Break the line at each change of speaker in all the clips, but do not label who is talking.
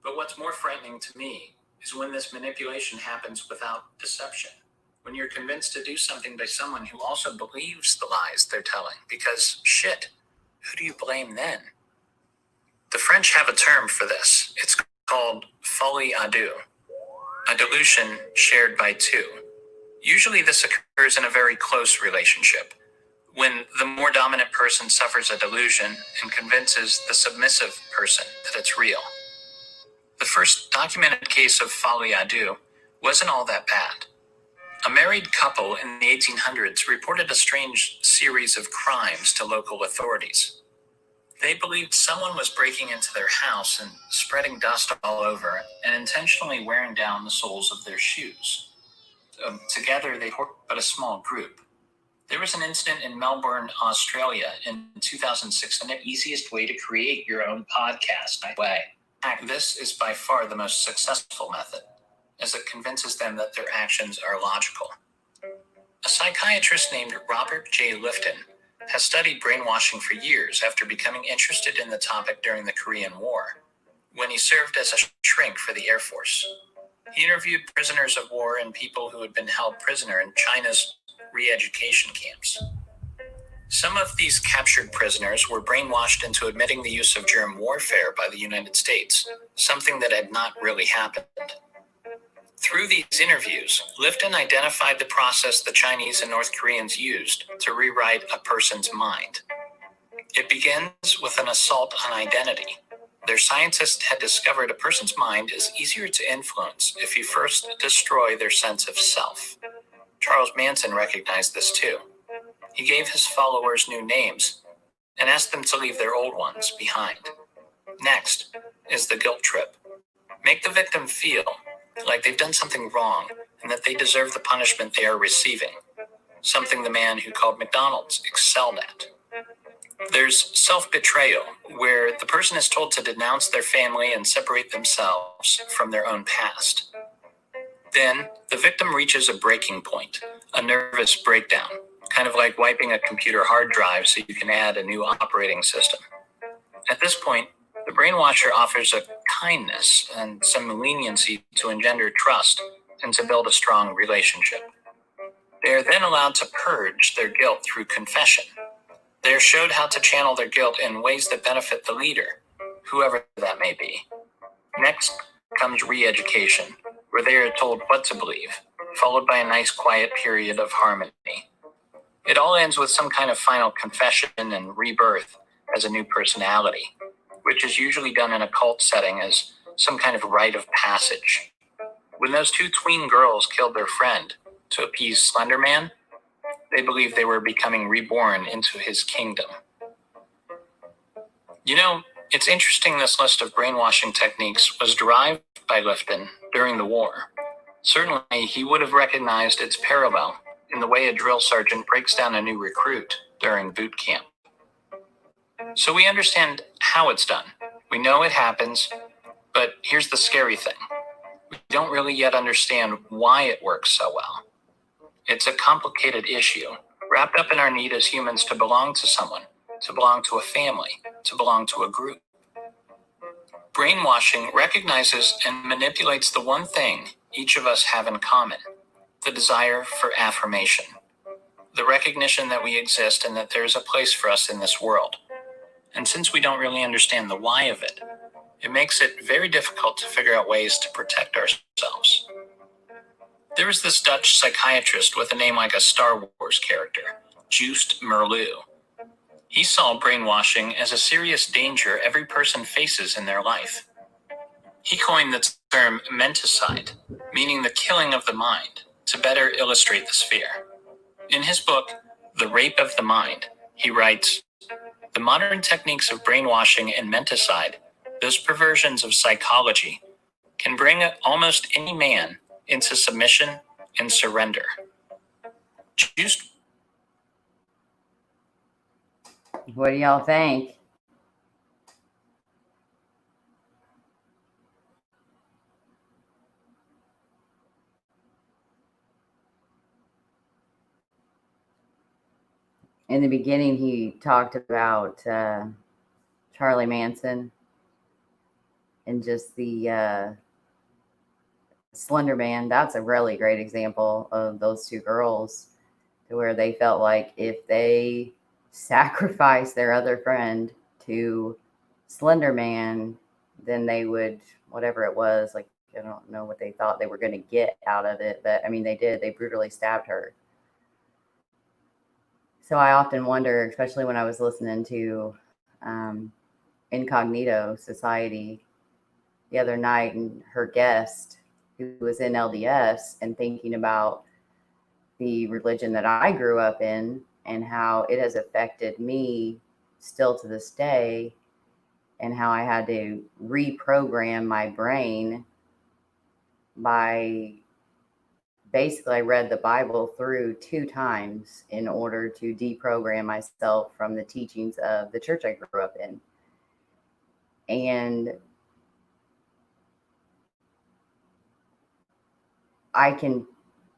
But what's more frightening to me is when this manipulation happens without deception. When you're convinced to do something by someone who also believes the lies they're telling, because shit, who do you blame then? The French have a term for this. It's called folie à deux, a delusion shared by two. Usually this occurs in a very close relationship, when the more dominant person suffers a delusion and convinces the submissive person that it's real. The first documented case of folie à deux wasn't all that bad. A married couple in the 1800s reported a strange series of crimes to local authorities. They believed someone was breaking into their house and spreading dust all over and intentionally wearing down the soles of their shoes. Together, they were but a small group. There was an incident in Melbourne, Australia in 2006, and the easiest way to create your own podcast way. This is by far the most successful method, as it convinces them that their actions are logical. A psychiatrist named Robert J. Lifton has studied brainwashing for years after becoming interested in the topic during the Korean War, when he served as a shrink for the Air Force. He interviewed prisoners of war and people who had been held prisoner in China's re-education camps. Some of these captured prisoners were brainwashed into admitting the use of germ warfare by the United States, something that had not really happened. Through these interviews, Lifton identified the process the Chinese and North Koreans used to rewrite a person's mind. It begins with an assault on identity. Their scientists had discovered a person's mind is easier to influence if you first destroy their sense of self. Charles Manson recognized this too. He gave his followers new names and asked them to leave their old ones behind. Next is the guilt trip. Make the victim feel like they've done something wrong and that they deserve the punishment they are receiving, something the man who called McDonald's excelled at. There's self-betrayal, where the person is told to denounce their family and separate themselves from their own past. Then, the victim reaches a breaking point, a nervous breakdown, kind of like wiping a computer hard drive so you can add a new operating system. At this point, the brainwasher offers a kindness and some leniency to engender trust and to build a strong relationship. They are then allowed to purge their guilt through confession. They are showed how to channel their guilt in ways that benefit the leader, whoever that may be. Next comes re-education, where they are told what to believe, followed by a nice quiet period of harmony. It all ends with some kind of final confession and rebirth as a new personality, which is usually done in a cult setting as some kind of rite of passage. When those two tween girls killed their friend to appease Slender Man, they believed they were becoming reborn into his kingdom. You know, it's interesting this list of brainwashing techniques was derived by Lifton during the war. Certainly, he would have recognized its parallel in the way a drill sergeant breaks down a new recruit during boot camp. So we understand how it's done. We know it happens, but here's the scary thing. We don't really yet understand why it works so well. It's a complicated issue, wrapped up in our need as humans to belong to someone, to belong to a family, to belong to a group. Brainwashing recognizes and manipulates the one thing each of us have in common, the desire for affirmation, the recognition that we exist and that there is a place for us in this world. And since we don't really understand the why of it, it makes it very difficult to figure out ways to protect ourselves. There was this Dutch psychiatrist with a name like a Star Wars character, Joost Merlu. He saw brainwashing as a serious danger every person faces in their life. He coined the term menticide, meaning the killing of the mind, to better illustrate this fear. In his book, The Rape of the Mind, he writes, "The modern techniques of brainwashing and menticide, those perversions of psychology, can bring almost any man into submission and surrender."
What do y'all think? In the beginning, he talked about Charlie Manson. and just the Slender Man. That's a really great example of those two girls, to where they felt like if they sacrificed their other friend to Slender Man, then they would, whatever it was, like, I don't know what they thought they were going to get out of it, but I mean, they did. They brutally stabbed her. So I often wonder, especially when I was listening to Incognito Society the other night, and her guest who was in LDS, and thinking about the religion that I grew up in and how it has affected me still to this day, and how I had to reprogram my brain by basically, I read the Bible through 2 times in order to deprogram myself from the teachings of the church I grew up in. And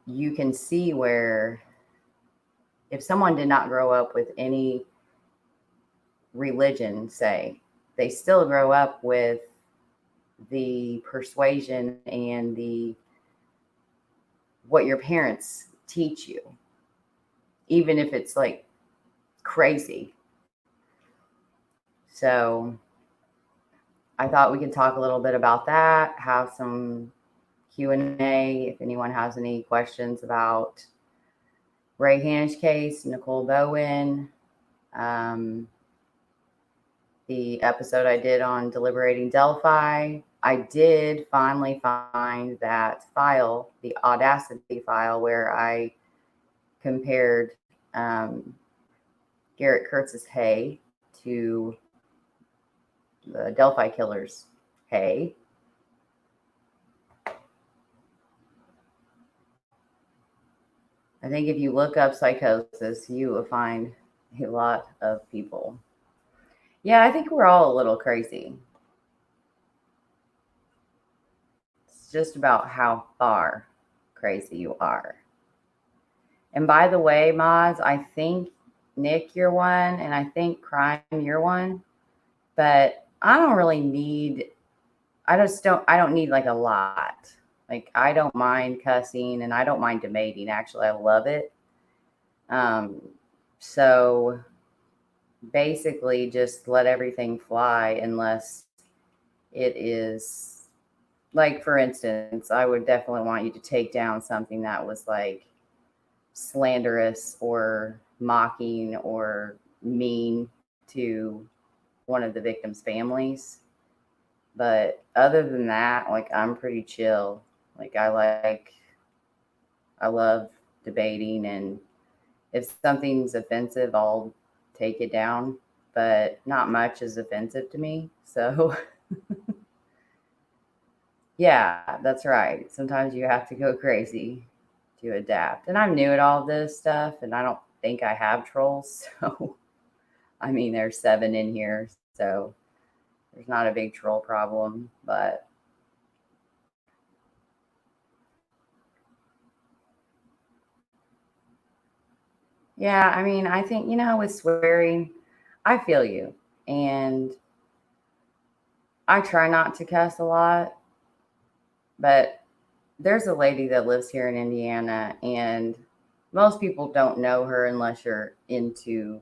you can see where if someone did not grow up with any religion, say, they still grow up with the persuasion and what your parents teach you, even if it's like crazy. So I thought we could talk a little bit about that, have some Q&A if anyone has any questions about Ray Hanish case, Nicole Bowen, the episode I did on deliberating Delphi. I did finally find that file, the Audacity file, where I compared Garrett Kurtz's Hay to the Delphi killer's Hay. I think if you look up psychosis, you will find a lot of people. Yeah, I think we're all a little crazy. It's just about how far crazy you are. And by the way, mods, I think Nick, you're one, and I think Crime, you're one. But I don't really need, I don't need like a lot. Like, I don't mind cussing, and I don't mind debating. Actually, I love it. So basically just let everything fly, unless it is, like, for instance, I would definitely want you to take down something that was like slanderous or mocking or mean to one of the victims' families. But other than that, like, I'm pretty chill. Like, I love debating, and if something's offensive, I'll take it down, but not much is offensive to me. So yeah, that's right. Sometimes you have to go crazy to adapt. And I'm new at all this stuff, and I don't think I have trolls. So, I mean, there's 7 in here, so there's not a big troll problem, but yeah, I mean, I think, with swearing, I feel you. And I try not to cuss a lot, but there's a lady that lives here in Indiana, and most people don't know her unless you're into,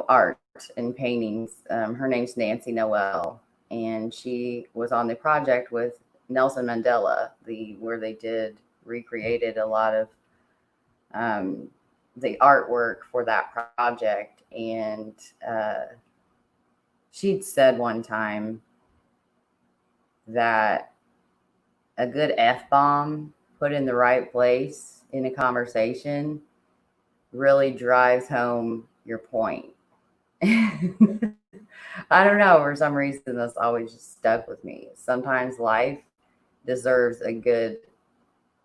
art and paintings. Her name's Nancy Noel, and she was on the project with Nelson Mandela, where they recreated a lot of the artwork for that project. And she'd said one time that a good F-bomb put in the right place in a conversation really drives home your point. I don't know, for some reason that's always just stuck with me. Sometimes life deserves a good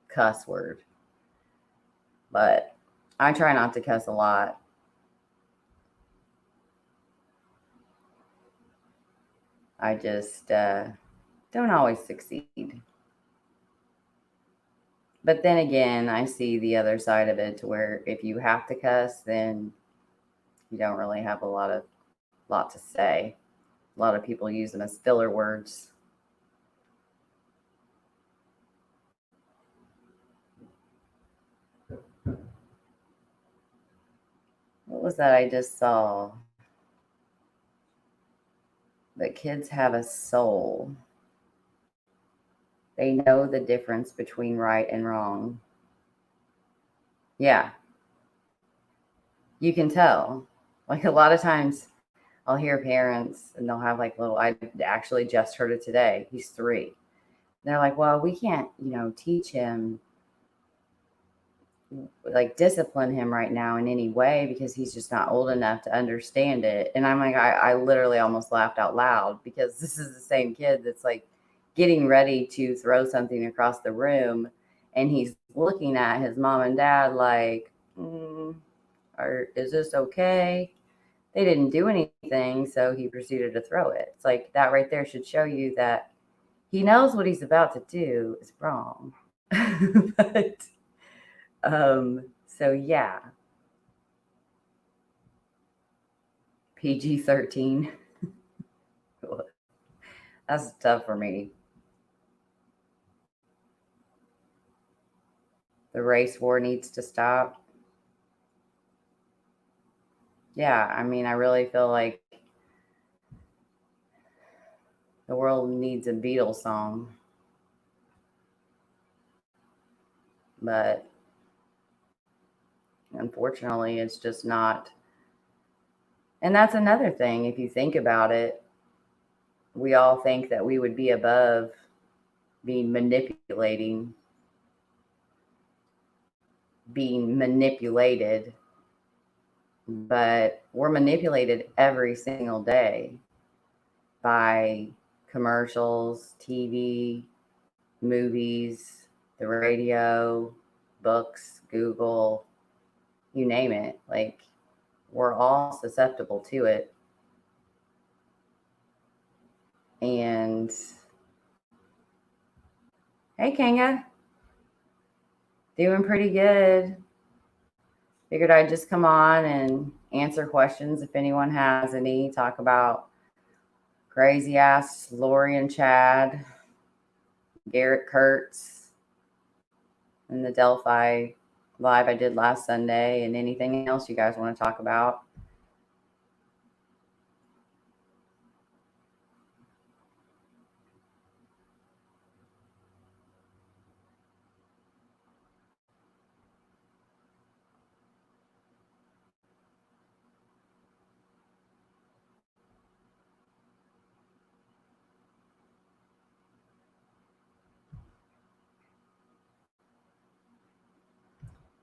cuss word, but I try not to cuss a lot. I just don't always succeed. But then again, I see the other side of it, to where if you have to cuss, then you don't really have a lot to say. A lot of people use them as filler words. What was that I just saw? That kids have a soul. They know the difference between right and wrong. Yeah. You can tell. Like a lot of times I'll hear parents and they'll have like little, I actually just heard it today. He's 3. They're like, well, we can't, teach him, like discipline him right now in any way because he's just not old enough to understand it. And I'm like, I literally almost laughed out loud because this is the same kid that's like getting ready to throw something across the room. And he's looking at his mom and dad like, is this okay? They didn't do anything, so he proceeded to throw it. It's like that right there should show you that he knows what he's about to do is wrong. But so yeah. PG-13. That's tough for me. The race war needs to stop. Yeah, I mean, I really feel like the world needs a Beatles song. But unfortunately, it's just not. And that's another thing. If you think about it, we all think that we would be above being manipulated, but we're manipulated every single day by commercials, TV, movies, the radio, books, Google, you name it. Like, we're all susceptible to it. And hey, Kanga, doing pretty good. Figured I'd just come on and answer questions if anyone has any. Talk about crazy ass Lori and Chad, Garrett Kurtz, and the Delphi live I did last Sunday, and anything else you guys want to talk about.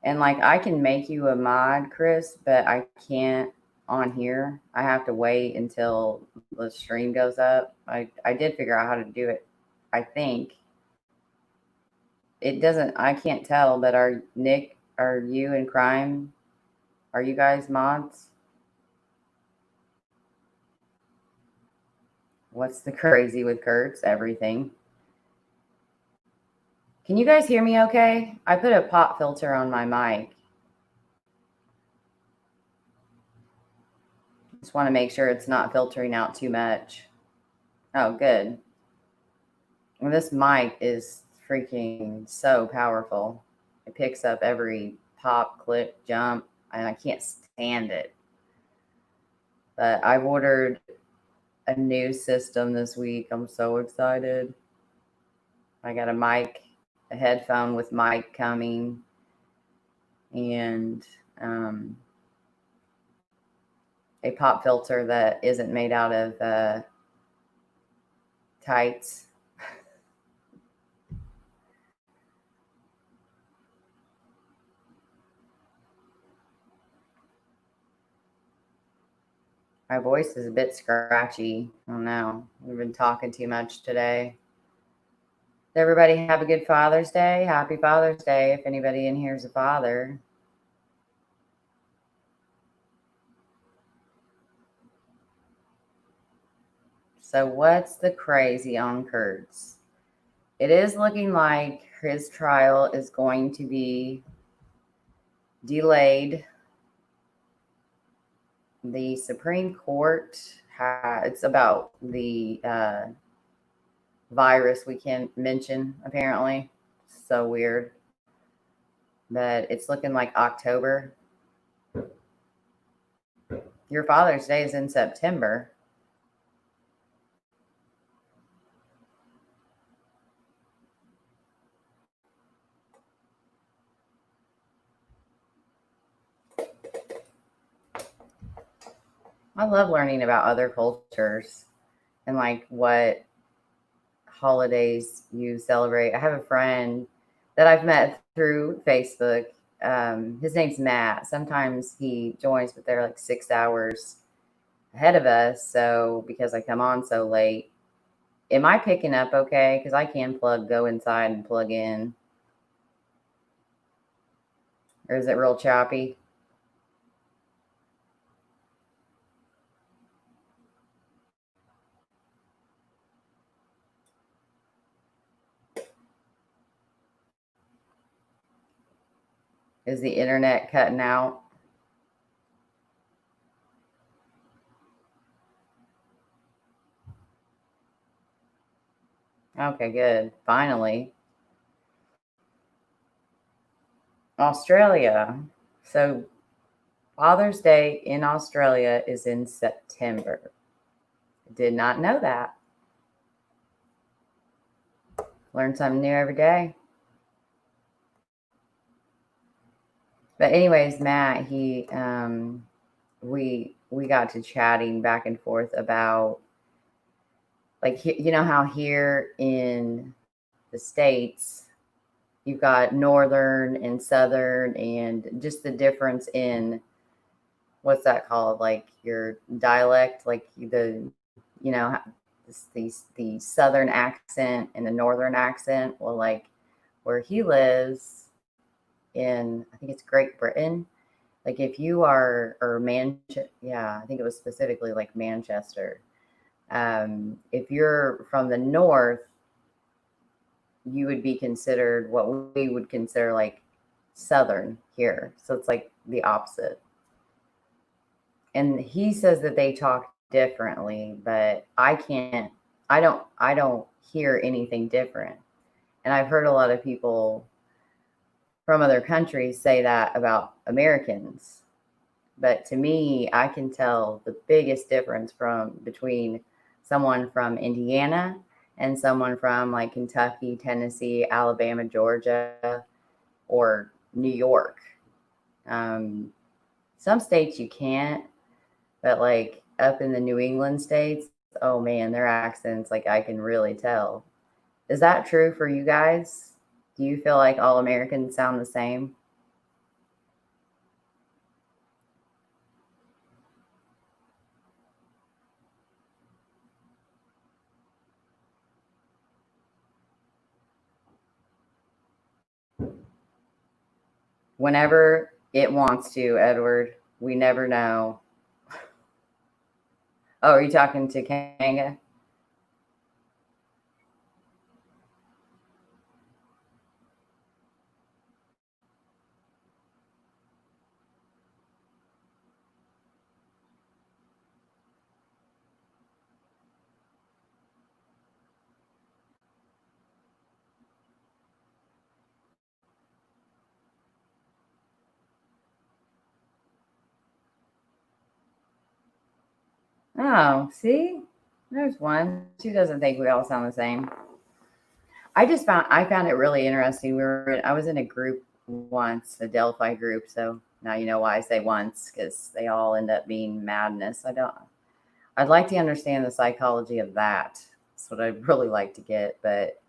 And like, I can make you a mod, Chris, but I can't on here. I have to wait until the stream goes up. I did figure out how to do it. I think it doesn't, I can't tell, but are you in crime? Are you guys mods? What's the crazy with Kurtz? Everything. Can you guys hear me okay? I put a pop filter on my mic. Just want to make sure it's not filtering out too much. Oh, good. Well, this mic is freaking so powerful. It picks up every pop, click, jump, and I can't stand it. But I've ordered a new system this week. I'm so excited. I got a mic, a headphone with mic coming, and a pop filter that isn't made out of tights. My voice is a bit scratchy. I don't know. We've been talking too much today. Does everybody have a good Father's Day? Happy Father's Day if anybody in here is a father. So what's the crazy on Kurtz? It is looking like his trial is going to be delayed. The Supreme Court it's about the virus we can't mention, apparently. So weird. But it's looking like October. Your Father's Day is in September. I love learning about other cultures and like what holidays you celebrate. I have a friend that I've met through Facebook. His name's Matt. Sometimes he joins, but they're like 6 hours ahead of us. So because I come on so late, am I picking up okay? Because I can go inside and plug in. Or is it real choppy? Is the internet cutting out? Okay, good. Finally. Australia. So Father's Day in Australia is in September. Did not know that. Learn something new every day. But anyways, Matt, we got to chatting back and forth about like you know how here in the States you've got northern and southern and just the difference in what's that called, like your dialect, like you know the southern accent and the northern accent. Well, like where he lives in, I think it's Great Britain, like if you are, or yeah, I think it was specifically like Manchester. If you're from the north, you would be considered what we would consider like southern here. So it's like the opposite. And he says that they talk differently, but I don't hear anything different. And I've heard a lot of people from other countries say that about Americans. But to me, I can tell the biggest difference between someone from Indiana and someone from like Kentucky, Tennessee, Alabama, Georgia, or New York. Some states you can't, but like up in the New England states, oh man, their accents, like I can really tell. Is that true for you guys? Do you feel like all Americans sound the same? Whenever it wants to, Edward. We never know. Oh, are you talking to Kanga? Oh, see? There's one. She doesn't think we all sound the same. I found it really interesting. I was in a group once, a Delphi group, so now you know why I say once, because they all end up being madness. I'd like to understand the psychology of that. That's what I'd really like to get. But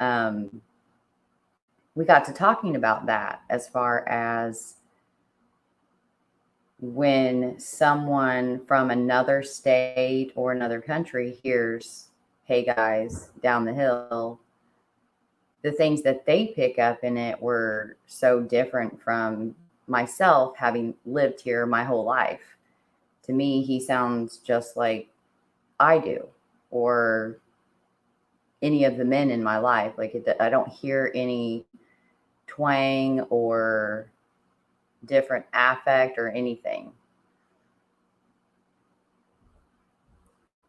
um we got to talking about that as far as when someone from another state or another country hears, hey guys, down the hill, the things that they pick up in it were so different from myself having lived here my whole life. To me, he sounds just like I do, or any of the men in my life. I don't hear any twang or different affect or anything.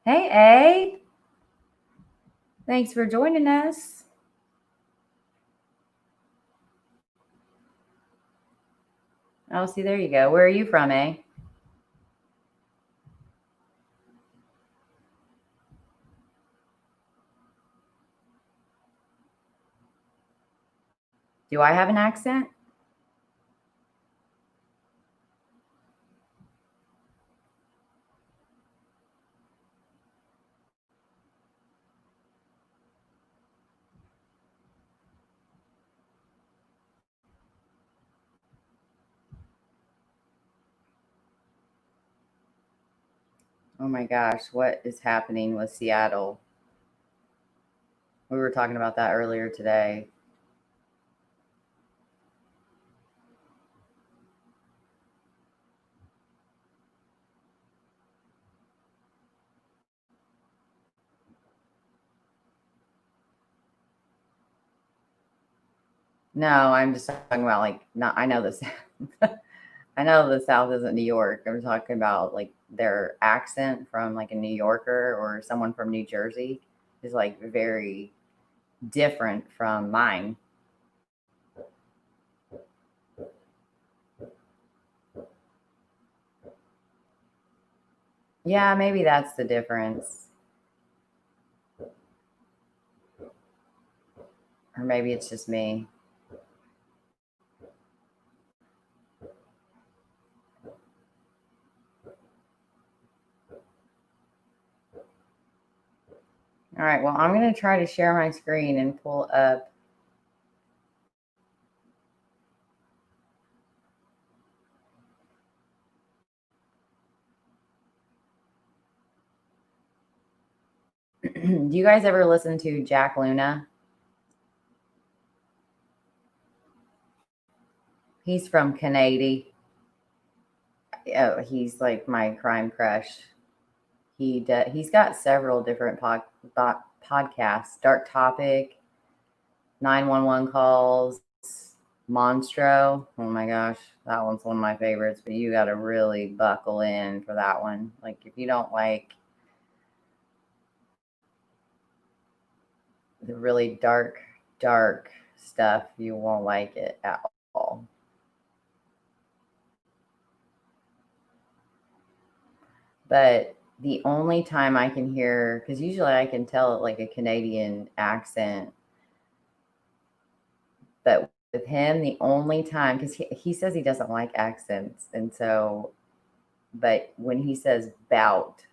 Hey, A. Thanks for joining us. Oh, see, there you go. Where are you from, A? Do I have an accent? Oh my gosh, what is happening with Seattle? We were talking about that earlier today. No, I'm just talking about like not. I know this. I know the South isn't New York. I'm talking about like their accent from like a New Yorker or someone from New Jersey is like very different from mine. Yeah, maybe that's the difference. Or maybe it's just me. All right, well, I'm going to try to share my screen and pull up. Do you guys ever listen to Jack Luna? He's from Canada. Oh, he's like my crime crush. He's got several different podcasts. Dark Topic, 911 calls, Monstro. Oh my gosh, that one's one of my favorites. But you got to really buckle in for that one. Like if you don't like the really dark stuff, you won't like it at all. But the only time I can hear, because usually I can tell like a Canadian accent, but with him, the only time, because he says he doesn't like accents. And so, but when he says bout,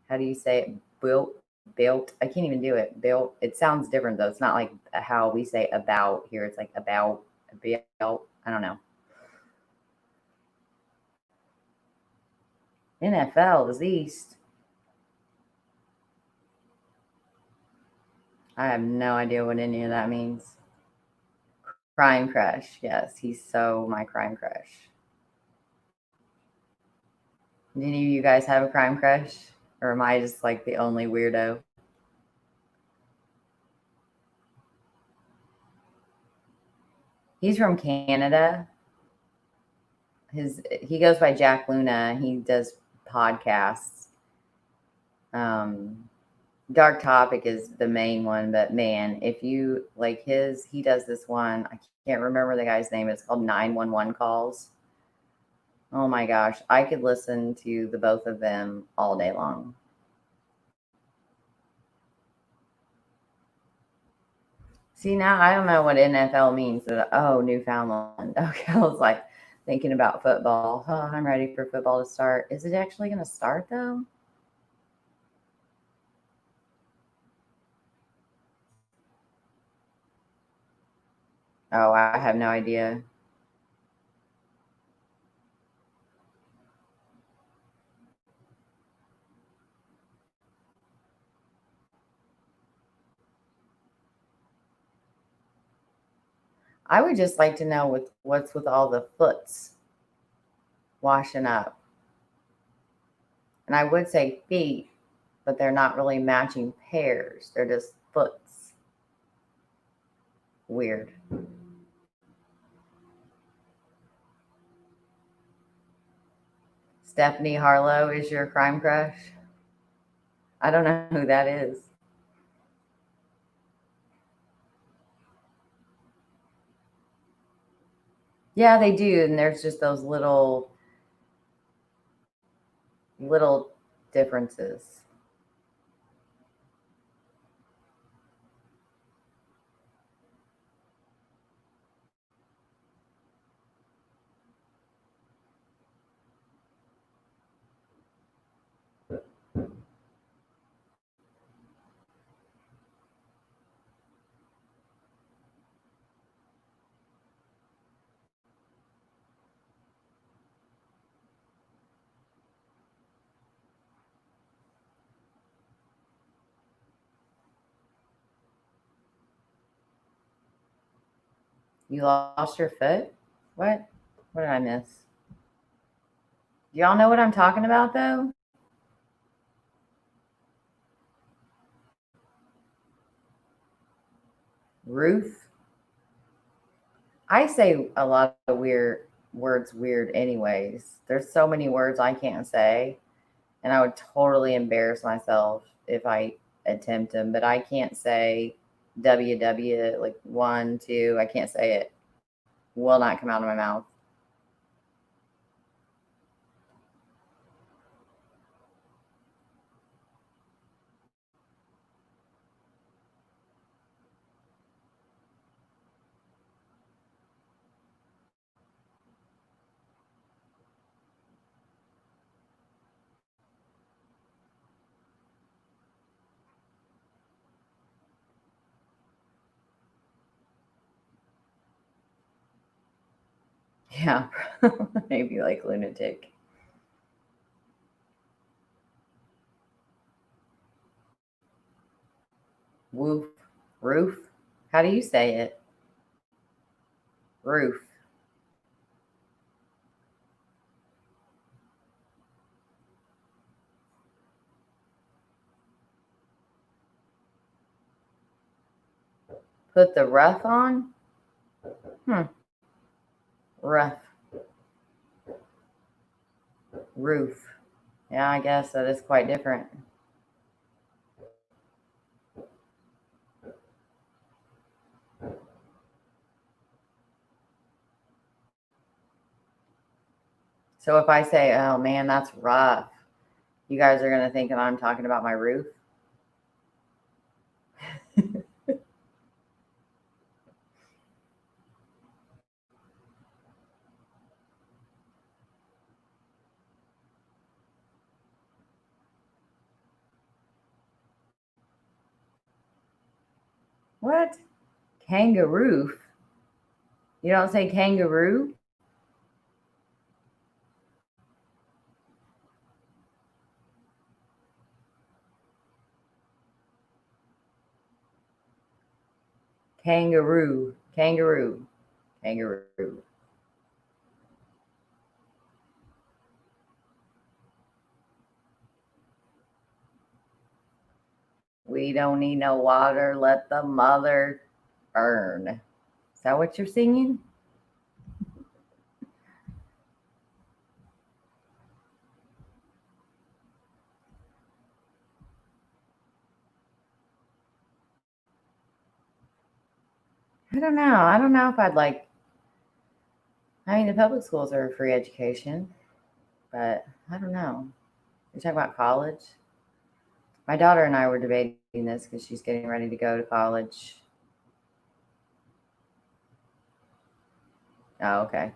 how do you say it? Built. I can't even do it. Built. It sounds different though. It's not like how we say about here. It's like about, built. I don't know. NFL is East. I have no idea what any of that means. Crime crush. Yes, he's so my crime crush. Do any of you guys have a crime crush? Or am I just like the only weirdo? He's from Canada. He goes by Jack Luna. He does podcasts. Dark Topic is the main one, but man, if you like he does this one. I can't remember the guy's name. It's called 911 calls. Oh my gosh, I could listen to the both of them all day long. See, now I don't know what NFL means. Oh, Newfoundland. Okay, I was like thinking about football. Oh, I'm ready for football to start. Is it actually going to start though? Oh, I have no idea. I would just like to know what's with all the foots washing up. And I would say feet, but they're not really matching pairs. They're just foots. Weird. Stephanie Harlow is your crime crush? I don't know who that is. Yeah, they do. And there's just those little differences. You lost your foot? What? What did I miss? Do y'all know what I'm talking about though? Roof? I say a lot of weird words weird anyways. There's so many words I can't say, and I would totally embarrass myself if I attempt them, but I can't say WW like 1, 2. I can't say it. Will not come out of my mouth. Yeah, maybe like lunatic. Woof. Roof? How do you say it? Roof. Put the rough on? Rough. Roof. Yeah, I guess that is quite different. So if I say, oh man, that's rough, you guys are going to think that I'm talking about my roof? What? Kangaroo? You don't say kangaroo? Kangaroo. Kangaroo. Kangaroo. We don't need no water. Let the mother burn. Is that what you're singing? I don't know. I don't know if I'd like. I mean, the public schools are a free education, but I don't know. You're talking about college? My daughter and I were debating this because she's getting ready to go to college. Oh, okay.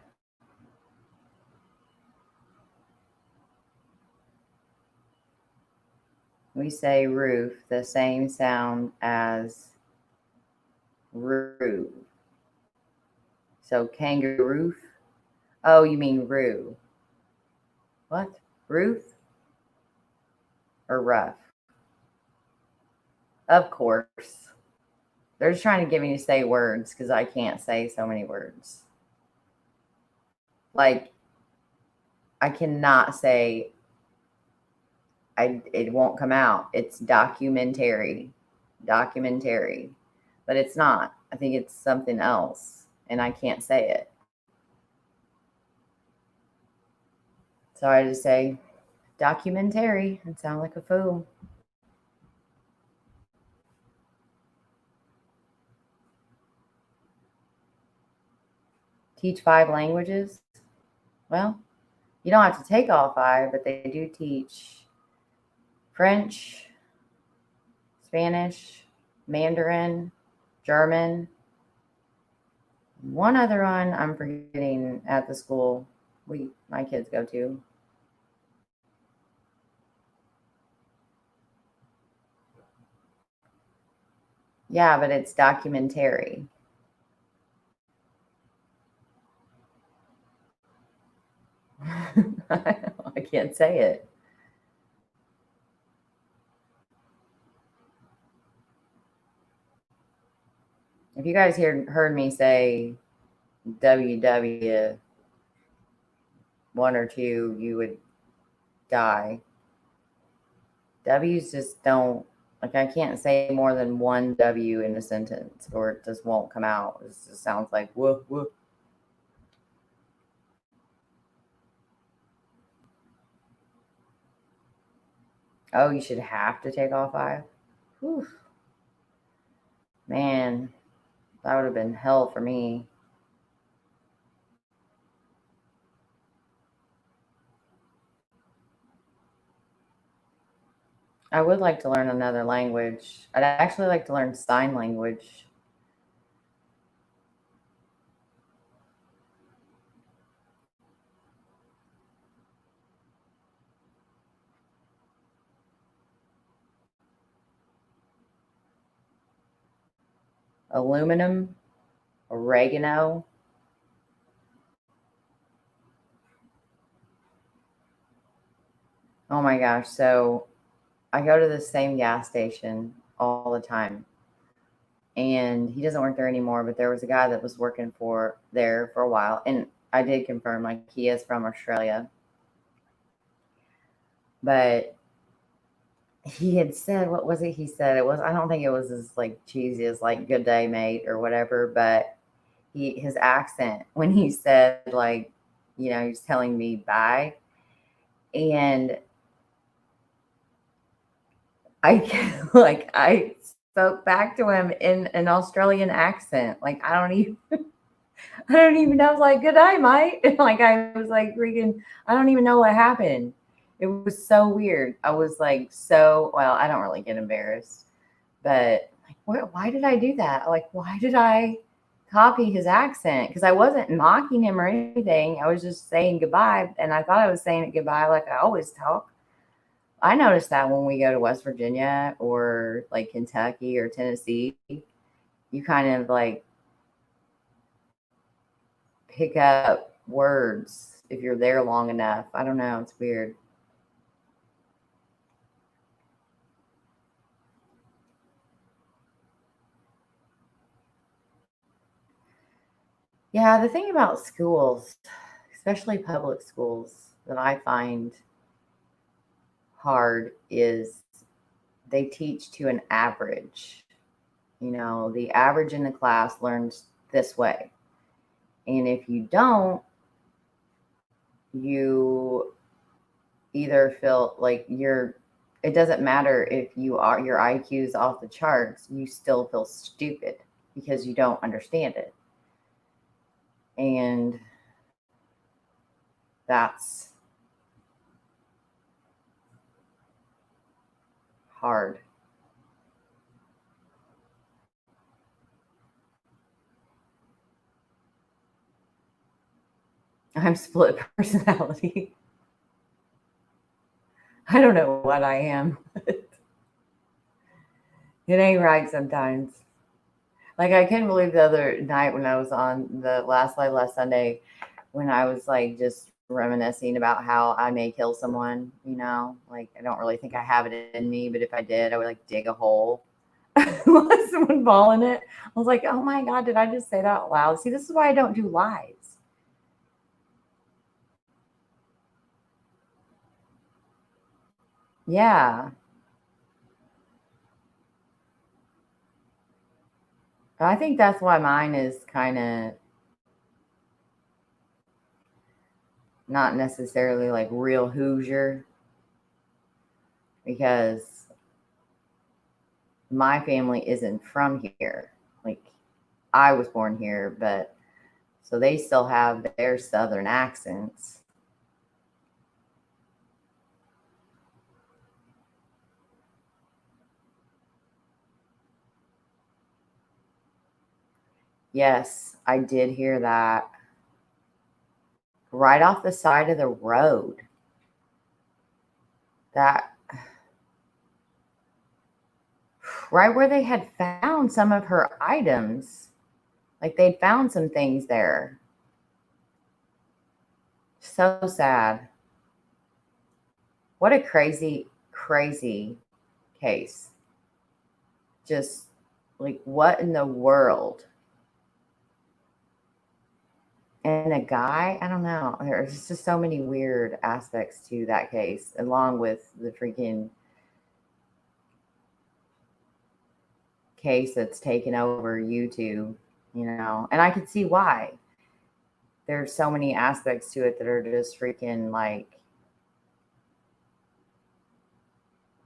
We say roof, the same sound as roo. So kangaroo. Oh, you mean roo. What? Roof or rough? Of course. They're just trying to get me to say words because I can't say so many words. Like, I cannot say, it won't come out. It's documentary. Documentary. But it's not. I think it's something else. And I can't say it. So I just say documentary and sound like a fool. Teach 5 languages? Well, you don't have to take all 5, but they do teach French, Spanish, Mandarin, German. One other one I'm forgetting at the school my kids go to. Yeah, but it's documentary. I can't say it. If you guys heard me say WW 1 or 2, you would die. W's just don't, like, I can't say more than one W in a sentence or it just won't come out. It just sounds like whoop, whoop. Oh, you should have to take all 5? Whew. Man, that would have been hell for me. I would like to learn another language. I'd actually like to learn sign language. Aluminum, oregano. Oh my gosh. So I go to the same gas station all the time. And he doesn't work there anymore, but there was a guy that was working there for a while. And I did confirm, like, he is from Australia. But he had said, what was it he said? I don't think it was as like cheesy as like good day, mate, or whatever, but his accent when he said, like, he's telling me bye. And I spoke back to him in an Australian accent. Like, I don't even know. I was like, good day, mate. Like, I was like, freaking, I don't even know what happened. It was so weird. I was like, well, I don't really get embarrassed, but like, why did I do that? Like, why did I copy his accent? Because I wasn't mocking him or anything. I was just saying goodbye. And I thought I was saying it goodbye like I always talk. I noticed that when we go to West Virginia or like Kentucky or Tennessee, you kind of like pick up words if you're there long enough. I don't know. It's weird. Yeah, the thing about schools, especially public schools, that I find hard is they teach to an average. The average in the class learns this way. And if you don't, you either feel like it doesn't matter if your IQ is off the charts, you still feel stupid because you don't understand it. And that's hard. I'm split personality. I don't know what I am. It ain't right sometimes. Like, I couldn't believe the other night when I was on the last live last Sunday, when I was like just reminiscing about how I may kill someone, like, I don't really think I have it in me, but if I did, I would like dig a hole, let someone fall in it. I was like, oh my God, did I just say that out loud? See, this is why I don't do lives. Yeah. I think that's why mine is kind of not necessarily like real Hoosier, because my family isn't from here. Like, I was born here, but So they still have their Southern accents. Yes, I did hear that. Right off the side of the road. That right where they had found some of her items. Like they'd found some things there. So sad. What a crazy, crazy case. Just like, what in the world? And a guy, I don't know. There's just so many weird aspects to that case, along with the freaking case that's taken over YouTube, and I could see why. There's so many aspects to it that are just freaking like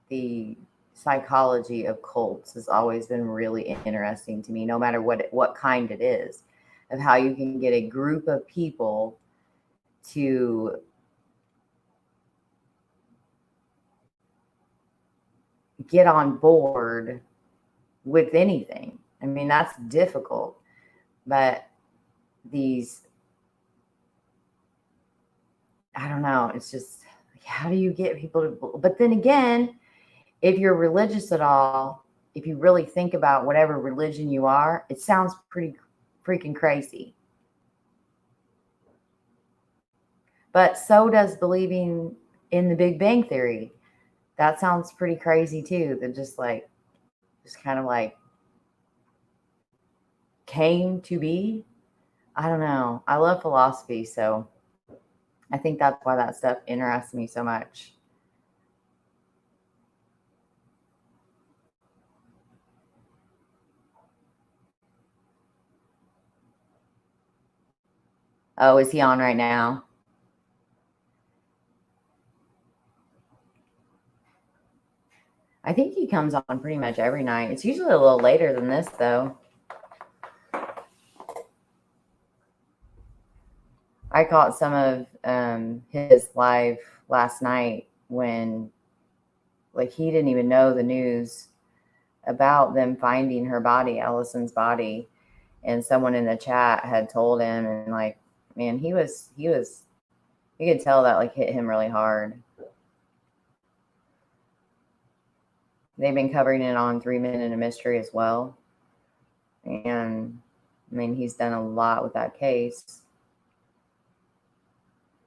the psychology of cults has always been really interesting to me, no matter what kind it is, of how you can get a group of people to get on board with anything. I mean, that's difficult, but I don't know, it's just, how do you get people to, but then again, if you're religious at all, if you really think about whatever religion you are, it sounds pretty freaking crazy. But so does believing in the Big Bang Theory. That sounds pretty crazy too. That just kind of like came to be. I don't know. I love philosophy, so I think that's why that stuff interests me so much. Oh, is he on right now? I think he comes on pretty much every night. It's usually a little later than this, though. I caught some of his live last night when, like, he didn't even know the news about them finding her body, Allison's body, and someone in the chat had told him, and like, man, you could tell that like hit him really hard. They've been covering it on 3 Men in a Mystery as well, and I mean, he's done a lot with that case.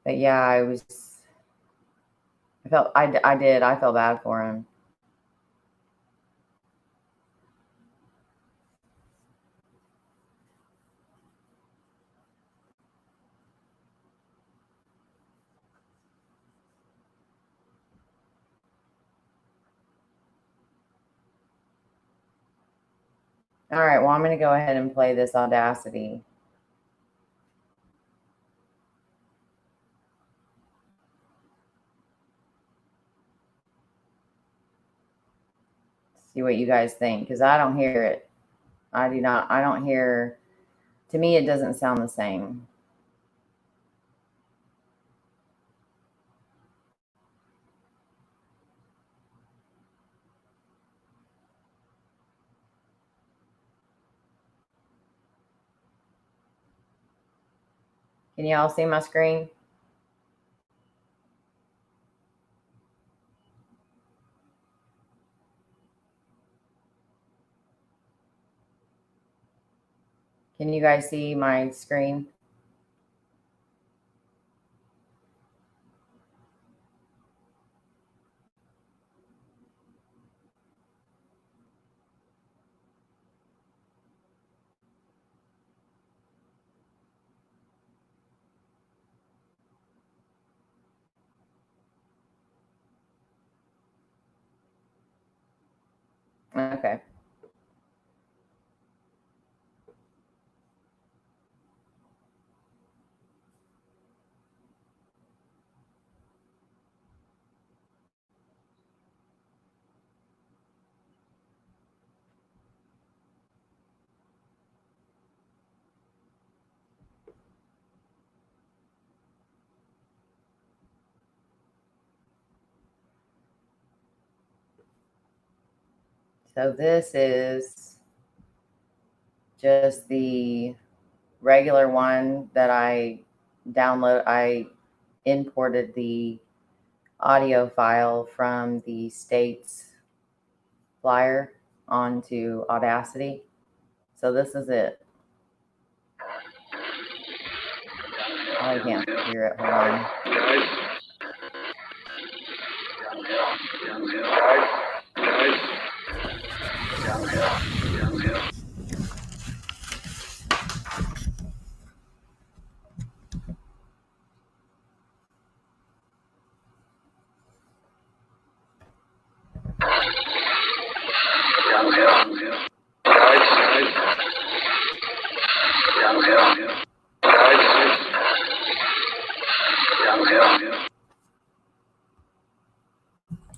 But yeah, I felt bad for him. All right, well, I'm going to go ahead and play this Audacity. See what you guys think, because I don't hear it. I don't hear, to me, it doesn't sound the same. Can you all see my screen? Can you guys see my screen? Okay. So this is just the regular one that I imported the audio file from the States flyer onto Audacity. So this is it. I can't hear it. Hold on.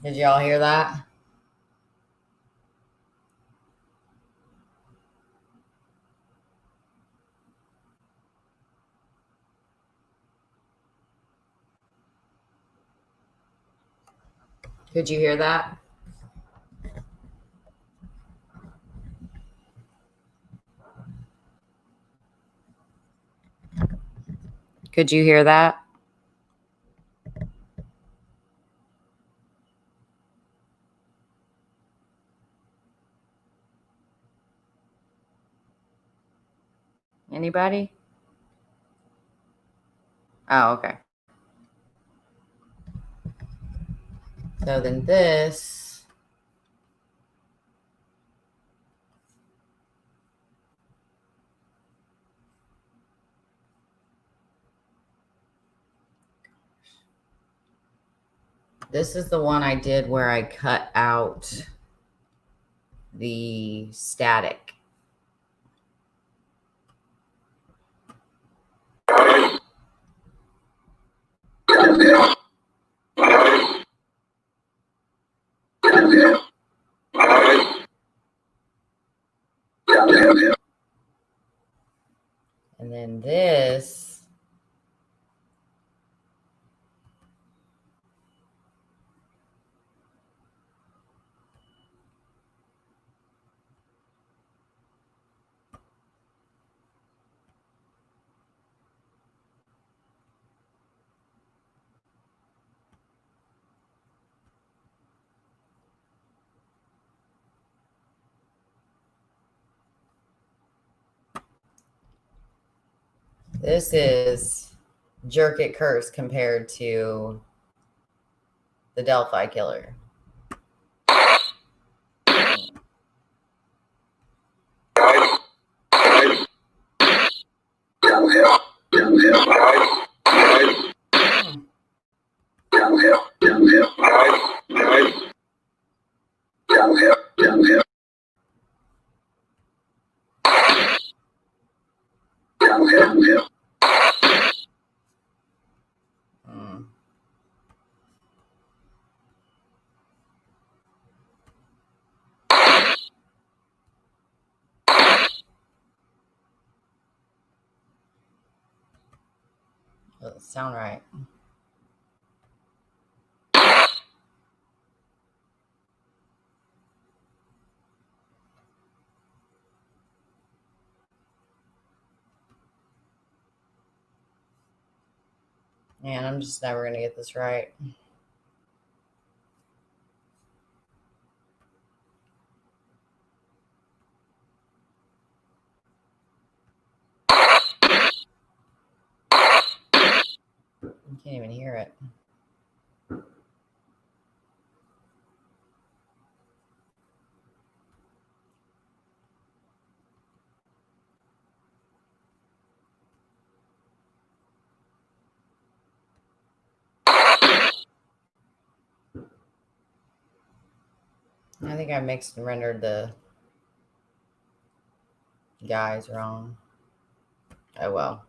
Did y'all hear that? Could you hear that? Could you hear that? Anybody? Oh, okay. So then this is the one I did where I cut out the static. And then this is Jerk It Curse compared to the Delphi Killer. Doesn't sound right. Man, I'm just never going to get this right. You can't even hear it. I think I mixed and rendered the guys wrong. Oh well.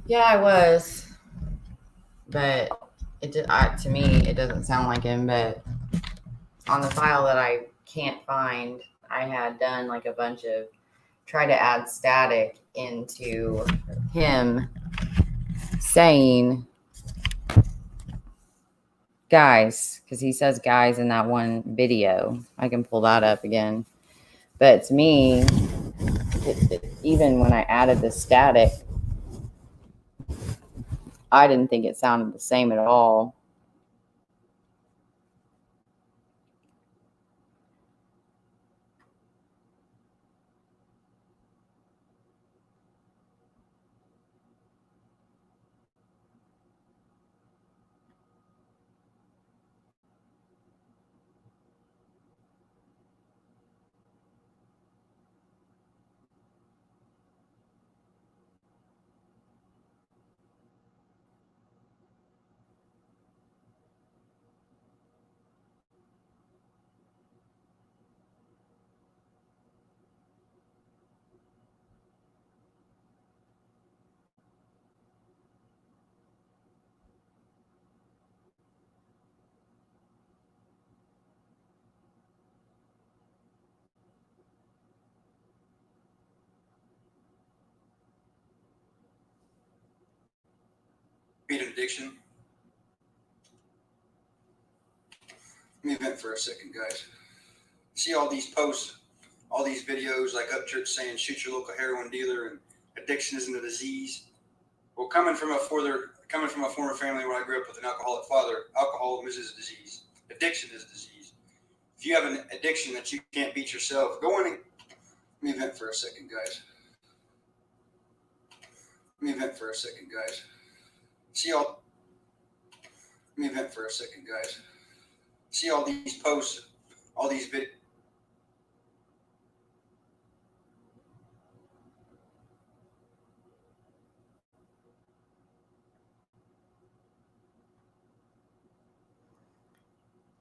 Yeah, I was. But To me, it doesn't sound like him, but on the file that I can't find, I had done like a bunch of try to add static into him saying guys, because he says guys in that one video. I can pull that up again. But to me, even when I added the static, I didn't think it sounded the same at all.
Addiction. Let me vent for a second, guys. See all these posts, all these videos like Upchurch saying shoot your local heroin dealer and addiction isn't a disease. Well, coming from a former family where I grew up with an alcoholic father, alcoholism is a disease. Addiction is a disease. If you have an addiction that you can't beat yourself, go in and let me vent for a second, guys. Let me vent for a second, guys. See all. Let me vent for a second, guys. See all these posts, all these videos.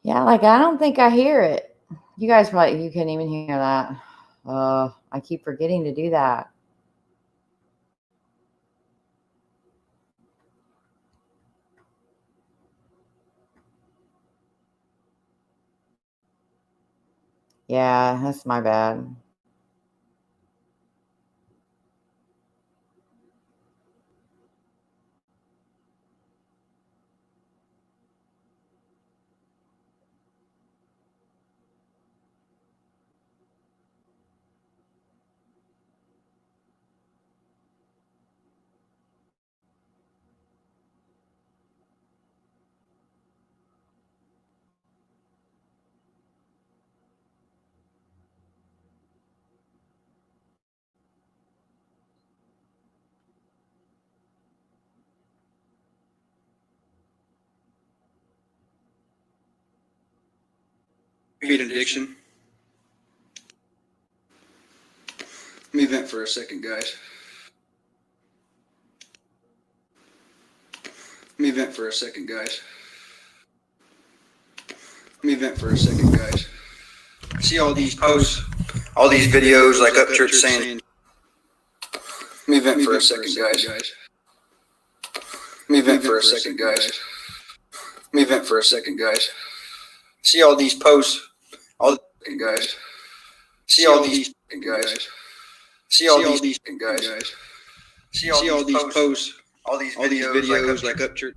Yeah, like I don't think I hear it. You guys you couldn't even hear that. I keep forgetting to do that. Yeah, that's my bad.
Addiction. Let me vent for a second, guys. Let me vent for a second, guys. Let me vent for a second, guys. See all these posts, all these videos like Upchurch saying. Let me vent for a second, guys. Let me vent for a second, guys. Let me vent for a second, guys. See all these posts, all the guys. See all these guys. See all these guys. See all these posts, all these videos like Upchurch.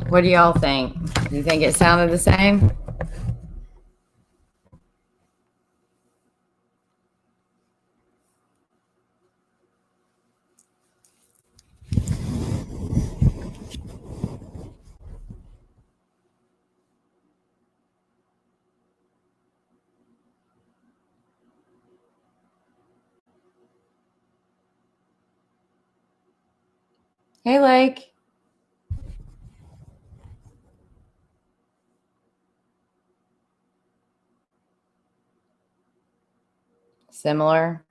What do y'all think? Do you think it sounded the same? Hey, Lake. Similar?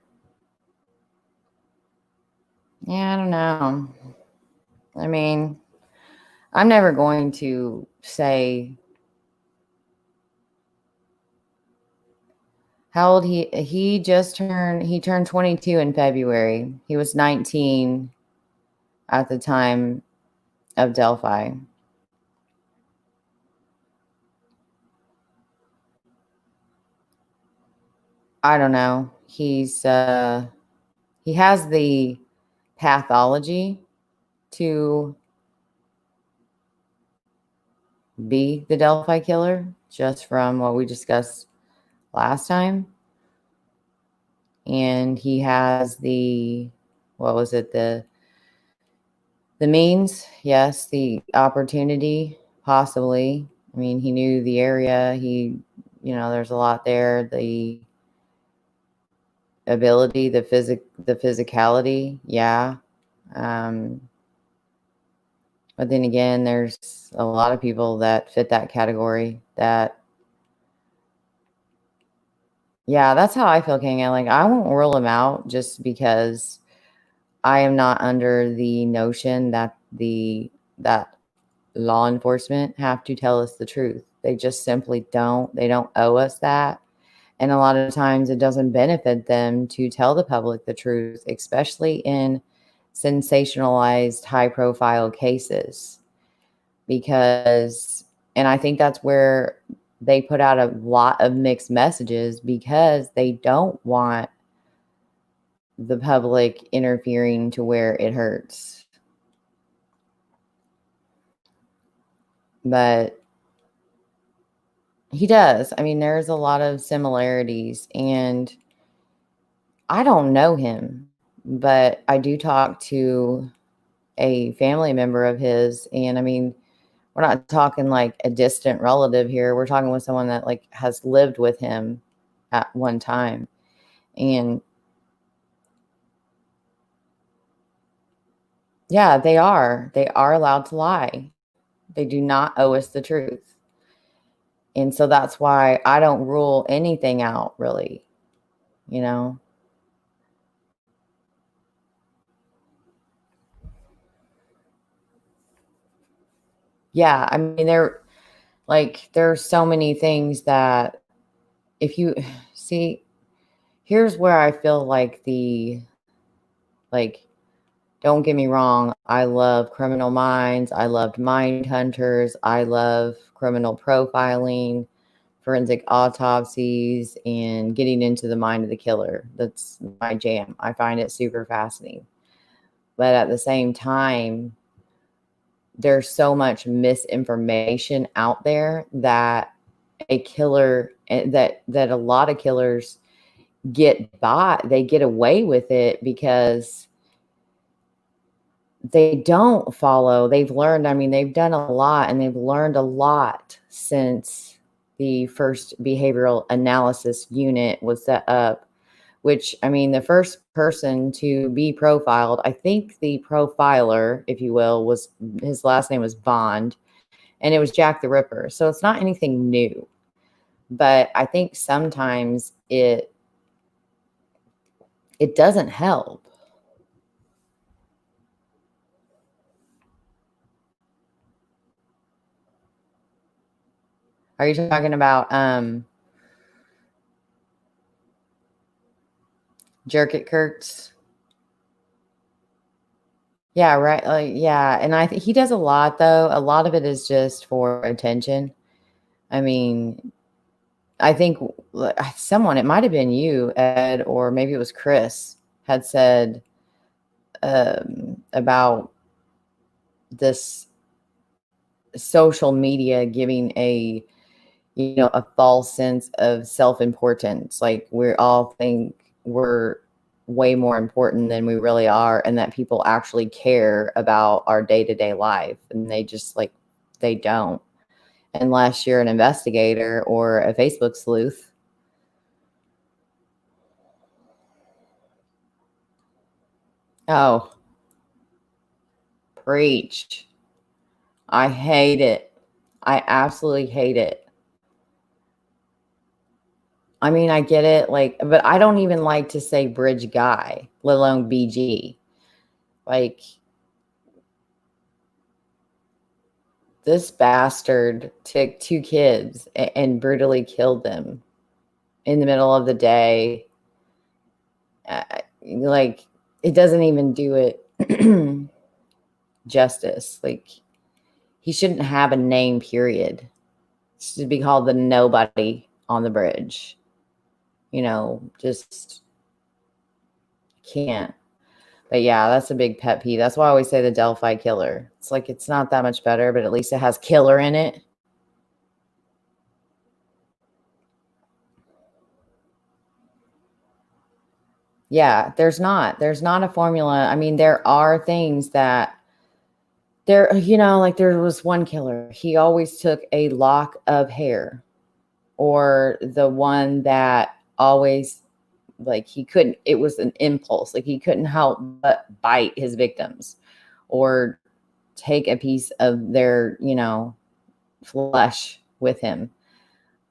Yeah, I don't know. I mean, I'm never going to say How old he turned 22 in February. He was 19 at the time of Delphi. I don't know. He has the pathology to be the Delphi killer, just from what we discussed last time. And he has the, what was it, the means, yes, the opportunity, possibly. I mean, he knew the area. There's a lot there. The ability, the physicality, yeah. But then again, there's a lot of people that fit that category that, yeah, that's how I feel, King. Like, I won't rule him out just because I am not under the notion that that law enforcement have to tell us the truth. They just simply don't. They don't owe us that. And a lot of times it doesn't benefit them to tell the public the truth, especially in sensationalized, high profile cases. And I think that's where they put out a lot of mixed messages, because they don't want the public interfering to where it hurts. But he does. I mean, there's a lot of similarities, and I don't know him, but I do talk to a family member of his. And I mean, we're not talking like a distant relative here. We're talking with someone that like has lived with him at one time. And yeah, they are allowed to lie. They do not owe us the truth. And so that's why I don't rule anything out, really, you know? Yeah, I mean, there's so many things that, if you see, here's where I feel like don't get me wrong, I love Criminal Minds, I loved Mind Hunters, I love criminal profiling, forensic autopsies, and getting into the mind of the killer. That's my jam. I find it super fascinating. But at the same time, there's so much misinformation out there that a killer, that a lot of killers get away with it because they don't follow. They've learned, I mean, they've done a lot, and they've learned a lot since the first behavioral analysis unit was set up, which, I mean, the first person to be profiled, I think the profiler, if you will, his last name was Bond, and it was Jack the Ripper. So it's not anything new, but I think sometimes it doesn't help. Are you talking about Jerk It Kurtz? Yeah, right. Yeah, and I think he does a lot, though. A lot of it is just for attention. I mean, I think someone, it might have been you, Ed, or maybe it was Chris, had said about this social media giving a false sense of self-importance. Like, we all think we're way more important than we really are, and that people actually care about our day-to-day life, and they don't, unless you're an investigator or a Facebook sleuth. Oh, preach. I hate it. I absolutely hate it. I mean, I get it, but I don't even like to say bridge guy, let alone BG. Like, this bastard took 2 kids and brutally killed them. in the middle of the day. Like, it doesn't even do it justice. Like, he shouldn't have a name, period. It should be called the nobody on the bridge. Just can't. But yeah, that's a big pet peeve. That's why I always say the Delphi killer. It's like, it's not that much better, but at least it has killer in it. Yeah, there's not a formula. I mean, there are things that like there was one killer. He always took a lock of hair, or the one that always, like, it was an impulse. Like, he couldn't help but bite his victims or take a piece of their, flesh with him.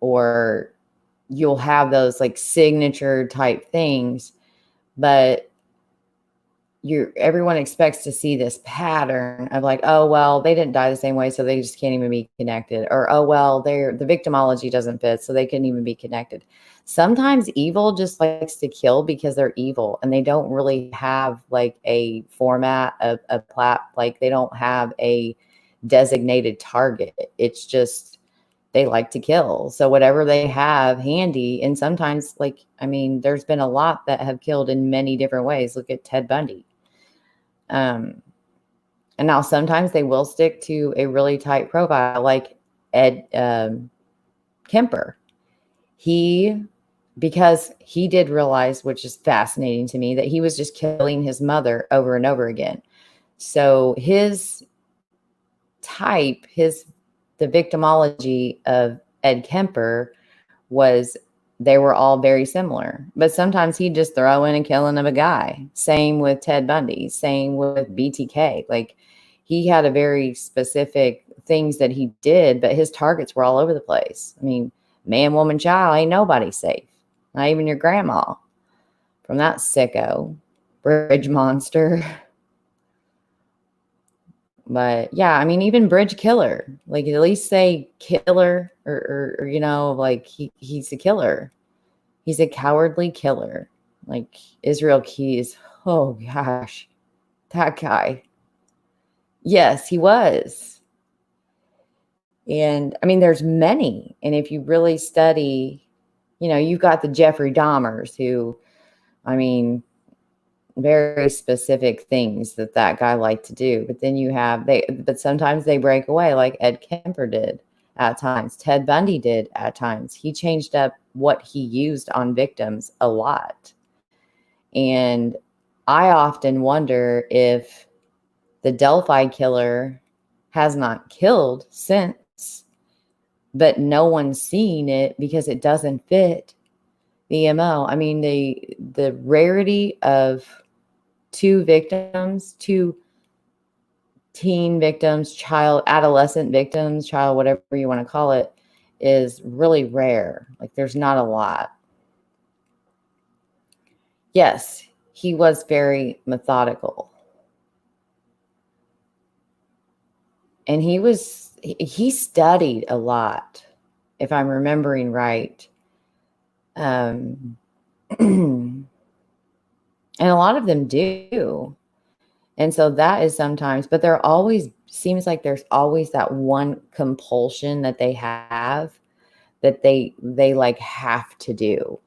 Or you'll have those like signature type things, but everyone expects to see this pattern of like, oh, well, they didn't die the same way, so they just can't even be connected. Or, oh, well, the victimology doesn't fit, so they couldn't even be connected. Sometimes evil just likes to kill because they're evil, and they don't really have like a format of a like, they don't have a designated target. It's just, they like to kill. So whatever they have handy, and sometimes, like, I mean, there's been a lot that have killed in many different ways. Look at Ted Bundy. And now sometimes they will stick to a really tight profile, like Ed Kemper. Because he did realize, which is fascinating to me, that he was just killing his mother over and over again. So his type, the victimology of Ed Kemper was, they were all very similar, but sometimes he'd just throw in a killing of a guy. Same with Ted Bundy, same with BTK. Like, he had a very specific things that he did, but his targets were all over the place. I mean, man, woman, child, ain't nobody safe. Not even your grandma from that sicko. Bridge monster. But yeah, I mean, even Bridge killer, like, at least say killer, or like, he's a killer. He's a cowardly killer. Like, Israel Keys. Oh gosh, that guy. Yes, he was. And I mean, there's many. And if you really study, you've got the Jeffrey Dahmers, who, I mean, very specific things that guy liked to do. But then but sometimes they break away, like Ed Kemper did at times. Ted Bundy did at times. He changed up what he used on victims a lot. And I often wonder if the Delphi killer has not killed since, but no one's seen it because it doesn't fit the MO. I mean, the rarity of two teen victims, adolescent victims, whatever you want to call it, is really rare. Like, there's not a lot. Yes, he was very methodical. And he studied a lot, if I'm remembering right. And a lot of them do. And so that is sometimes, but seems like there's always that one compulsion that they have, that they like have to do.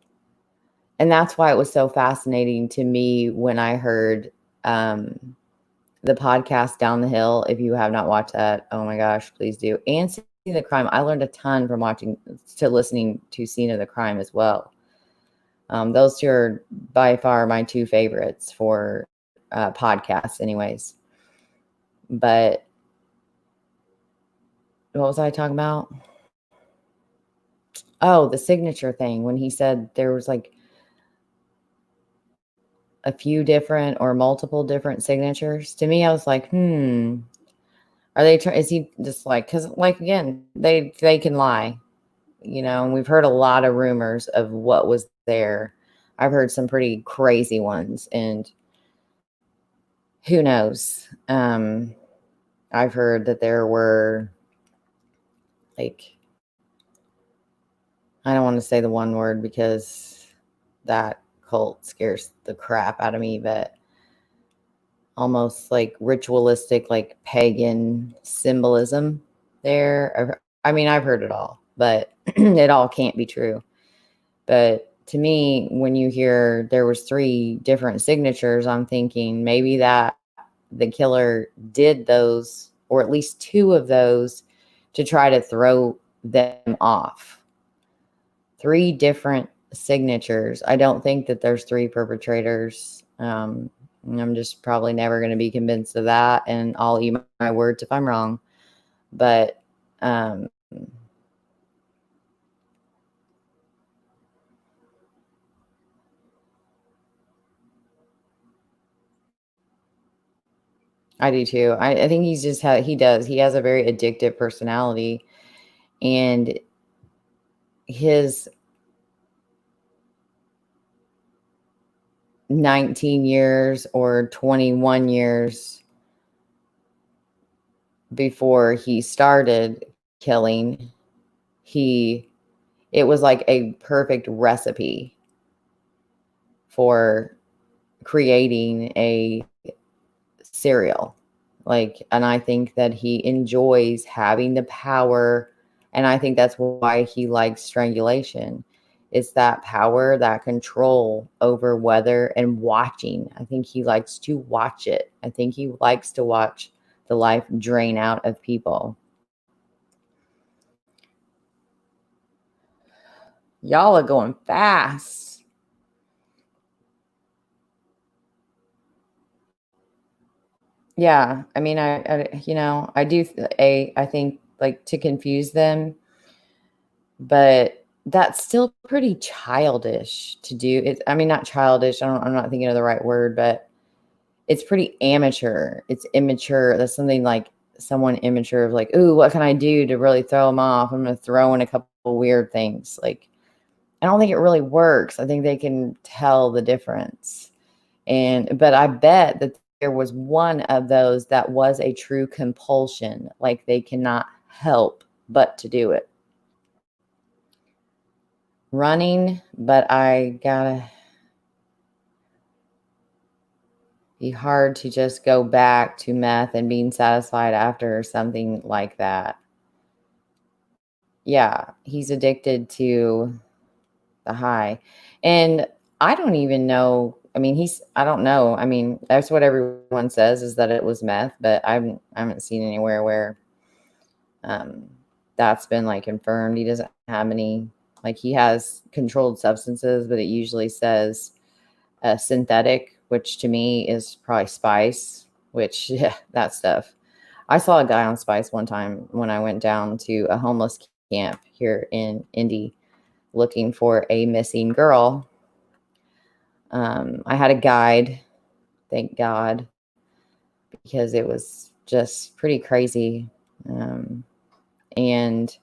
And that's why it was so fascinating to me when I heard the podcast Down the Hill. If you have not watched that, oh my gosh, please do. And See the Crime. I learned a ton from listening to Scene of the Crime as well. Those two are by far my two favorites for podcasts anyways. But what was I talking about? Oh, the signature thing, when he said there was like a few different or multiple different signatures. To me, I was like, are they is he just like, because, like, again, they can lie, and we've heard a lot of rumors of what was there. I've heard some pretty crazy ones, and who knows? I've heard that there were, like, I don't want to say the one word because that cult scares the crap out of me, but almost like ritualistic, like pagan symbolism there. I mean, I've heard it all, but it all can't be true. But to me, when you hear there was 3 different signatures, I'm thinking maybe that the killer did those, or at least 2 of those, to try to throw them off. 3 different signatures. I don't think that there's 3 perpetrators. I'm just probably never going to be convinced of that, and I'll eat my words if I'm wrong. But I do too. I think he's just he has a very addictive personality, and his 19 years or 21 years before he started killing, it was like a perfect recipe for creating a serial. And I think that he enjoys having the power, and I think that's why he likes strangulation. It's that power, that control over weather and watching. I think he likes to watch it. I think he likes to watch the life drain out of people. Y'all are going fast. Yeah, I mean, I do. I think like to confuse them, but that's still pretty childish to do. I mean, not childish. I'm not thinking of the right word, but it's pretty amateur. It's immature. That's something like someone immature of like, ooh, what can I do to really throw them off? I'm going to throw in a couple weird things. Like, I don't think it really works. I think they can tell the difference. But I bet that there was one of those that was a true compulsion. Like they cannot help but to do it. Running, but I gotta be hard to just go back to meth and being satisfied after something like that. Yeah, he's addicted to the high. And I don't even know. I mean, I don't know. I mean, that's what everyone says is that it was meth, but I haven't seen anywhere where that's been like confirmed. He doesn't have any, like he has controlled substances, but it usually says synthetic, which to me is probably spice, which, yeah, that stuff. I saw a guy on spice one time when I went down to a homeless camp here in Indy looking for a missing girl. I had a guide, thank God, because it was just pretty crazy. And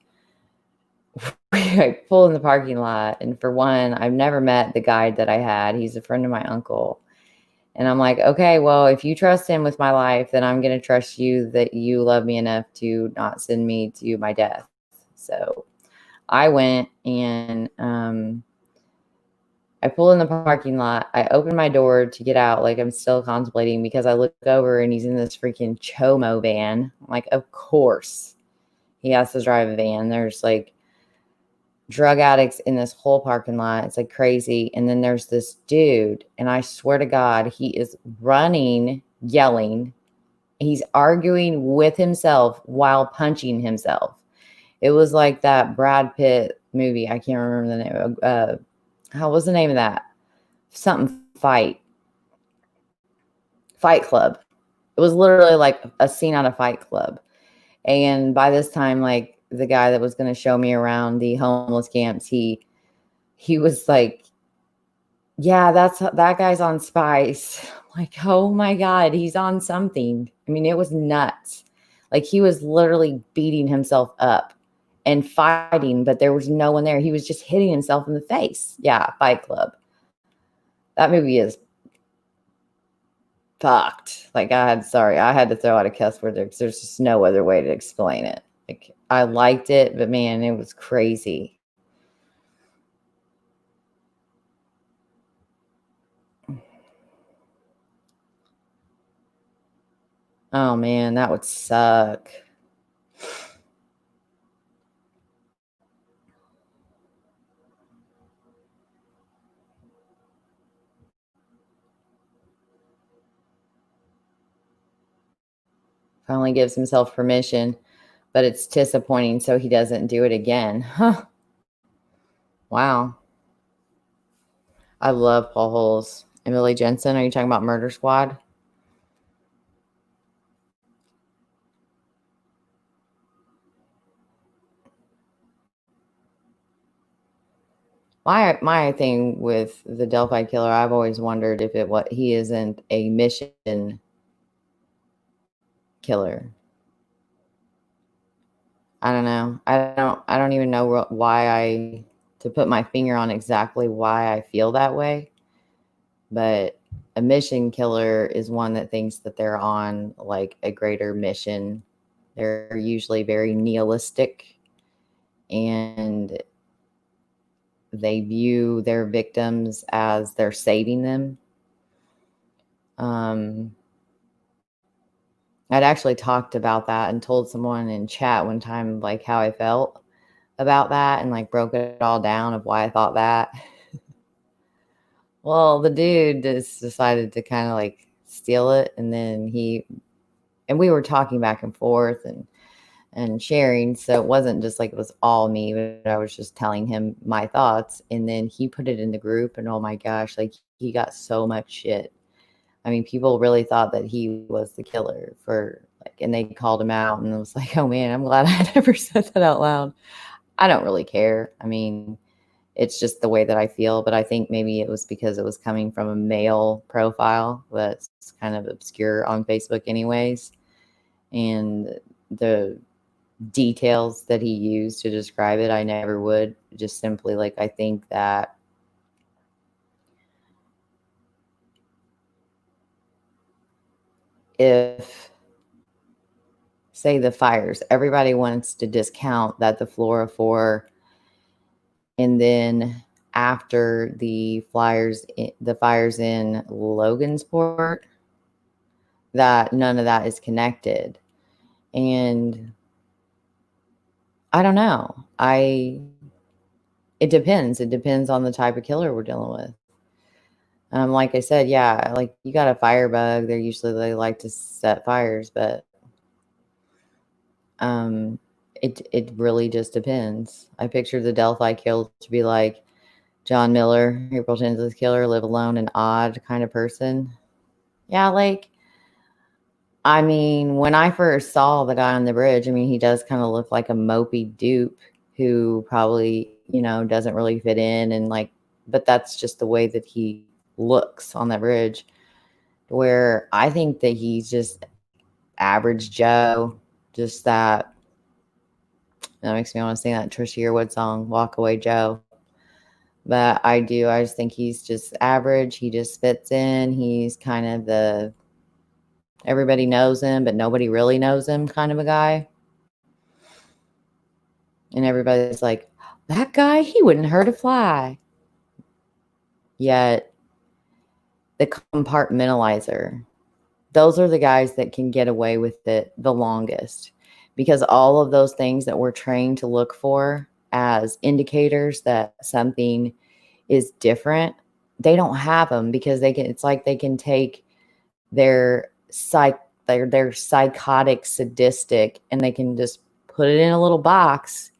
I pull in the parking lot, and for one, I've never met the guide that I had. He's a friend of my uncle. And I'm like, okay, well, if you trust him with my life, then I'm going to trust you that you love me enough to not send me to my death. So I went and I pull in the parking lot. I open my door to get out. Like I'm still contemplating because I look over and he's in this freaking Chomo van. I'm like, of course he has to drive a van. There's like drug addicts in this whole parking lot. It's like crazy. And then there's this dude, and I swear to God, he is running, yelling. He's arguing with himself while punching himself. It was like that Brad Pitt movie. I can't remember the name. How was the name of that? Something Fight Club. It was literally like a scene out of Fight Club. And by this time, like the guy that was going to show me around the homeless camps, he was like, yeah, that guy's on spice. I'm like, oh my God, he's on something. I mean, it was nuts. Like he was literally beating himself up and fighting, but there was no one there. He was just hitting himself in the face. Yeah, Fight Club. That movie is fucked. Like I had to throw out a cuss word there because there's just no other way to explain it. Like I liked it, but man, it was crazy. Oh man, that would suck. Finally gives himself permission, but it's disappointing, so he doesn't do it again. Huh. Wow. I love Paul Holes. And Billy Jensen, are you talking about Murder Squad? My thing with the Delphi killer, I've always wondered if he isn't a mission killer. I don't know. I don't even know why to put my finger on exactly why I feel that way. But a mission killer is one that thinks that they're on like a greater mission. They're usually very nihilistic, and they view their victims as they're saving them. I'd actually talked about that and told someone in chat one time, like how I felt about that, and like broke it all down of why I thought that. Well, the dude just decided to kind of like steal it. And then we were talking back and forth and sharing. So it wasn't just like it was all me, but I was just telling him my thoughts. And then he put it in the group, and oh my gosh, like he got so much shit. I mean, people really thought that he was the killer and they called him out, and it was like, oh man, I'm glad I never said that out loud. I don't really care. I mean, it's just the way that I feel, but I think maybe it was because it was coming from a male profile that's kind of obscure on Facebook anyways. And the details that he used to describe it, I never would. Just simply like, I think that if, say, the fires, everybody wants to discount that the Flora 4, and then after the fires in Logansport, that none of that is connected. And I don't know. It depends. It depends on the type of killer we're dealing with. Like I said, yeah, like you got a firebug, they like to set fires, but it really just depends. I picture the Delphi kill to be like John Miller, who pretends as killer, live alone, an odd kind of person. Yeah, like, I mean, when I first saw the guy on the bridge, I mean, he does kind of look like a mopey dupe who probably, doesn't really fit in, and like, but that's just the way that he looks on that bridge, where I think that he's just average Joe, just that makes me want to sing that Trisha Yearwood song, Walk Away Joe. But I just think he's just average. He just fits in. He's kind of everybody knows him, but nobody really knows him kind of a guy. And everybody's like, that guy, he wouldn't hurt a fly. Yet the compartmentalizer, those are the guys that can get away with it the longest, because all of those things that we're trained to look for as indicators that something is different, they don't have them, because it's like they can take their psychotic sadistic, and they can just put it in a little box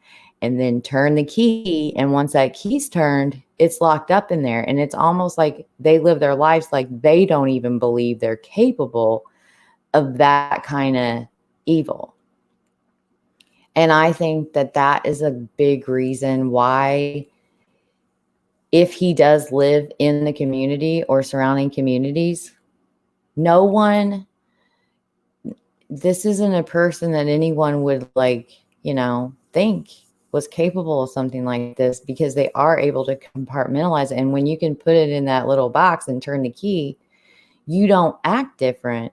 and then turn the key, and once that key's turned, it's locked up in there. And it's almost like they live their lives like they don't even believe they're capable of that kind of evil. And I think that that is a big reason why, if he does live in the community or surrounding communities, this isn't a person that anyone would think was capable of something like this, because they are able to compartmentalize it. And when you can put it in that little box and turn the key, you don't act different.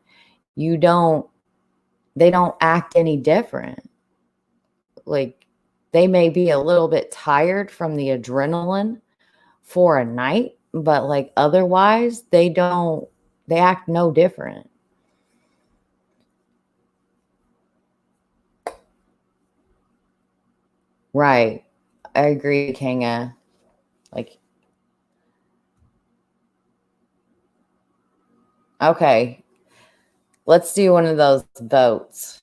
They don't act any different. Like, they may be a little bit tired from the adrenaline for a night, but like otherwise they act no different. Right. I agree, Kanga. Like, okay. Let's do one of those votes.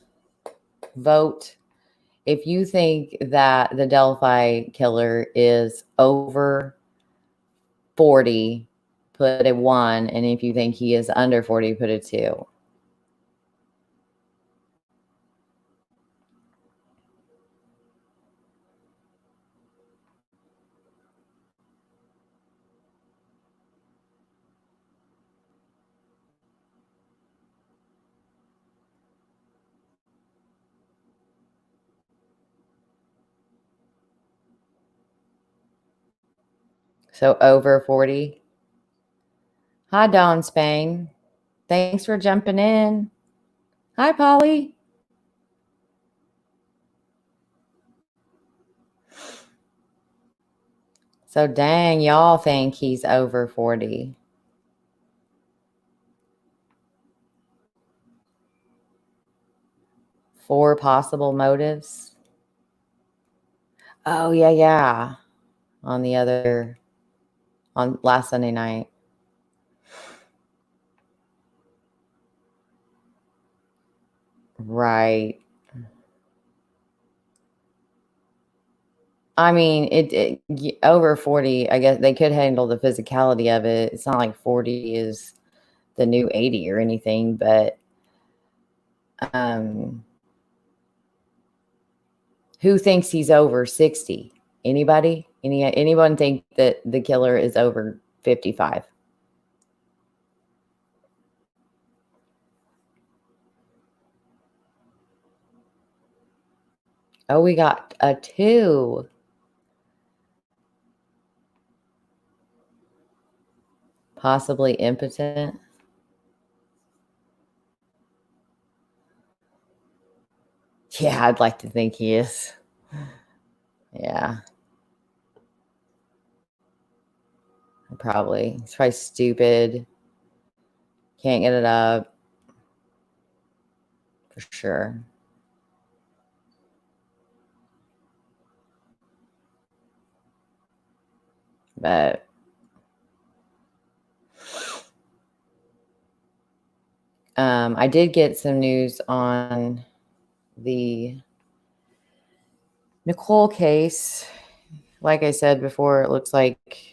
Vote if you think that the Delphi killer is over 40, put a 1. And if you think he is under 40, put a 2. So over 40. Hi, Dawn Spain. Thanks for jumping in. Hi, Polly. So dang, y'all think he's over 40. Four possible motives. Oh, yeah. On last Sunday night. Right. I mean, it over 40, I guess they could handle the physicality of it. It's not like 40 is the new 80 or anything, but who thinks he's over 60? Anybody? Anyone think that the killer is over 55? Oh, we got a 2. Possibly impotent. Yeah, I'd like to think he is. Yeah. Probably. He's probably stupid. Can't get it up. For sure. But I did get some news on the Nicole case. Like I said before, it looks like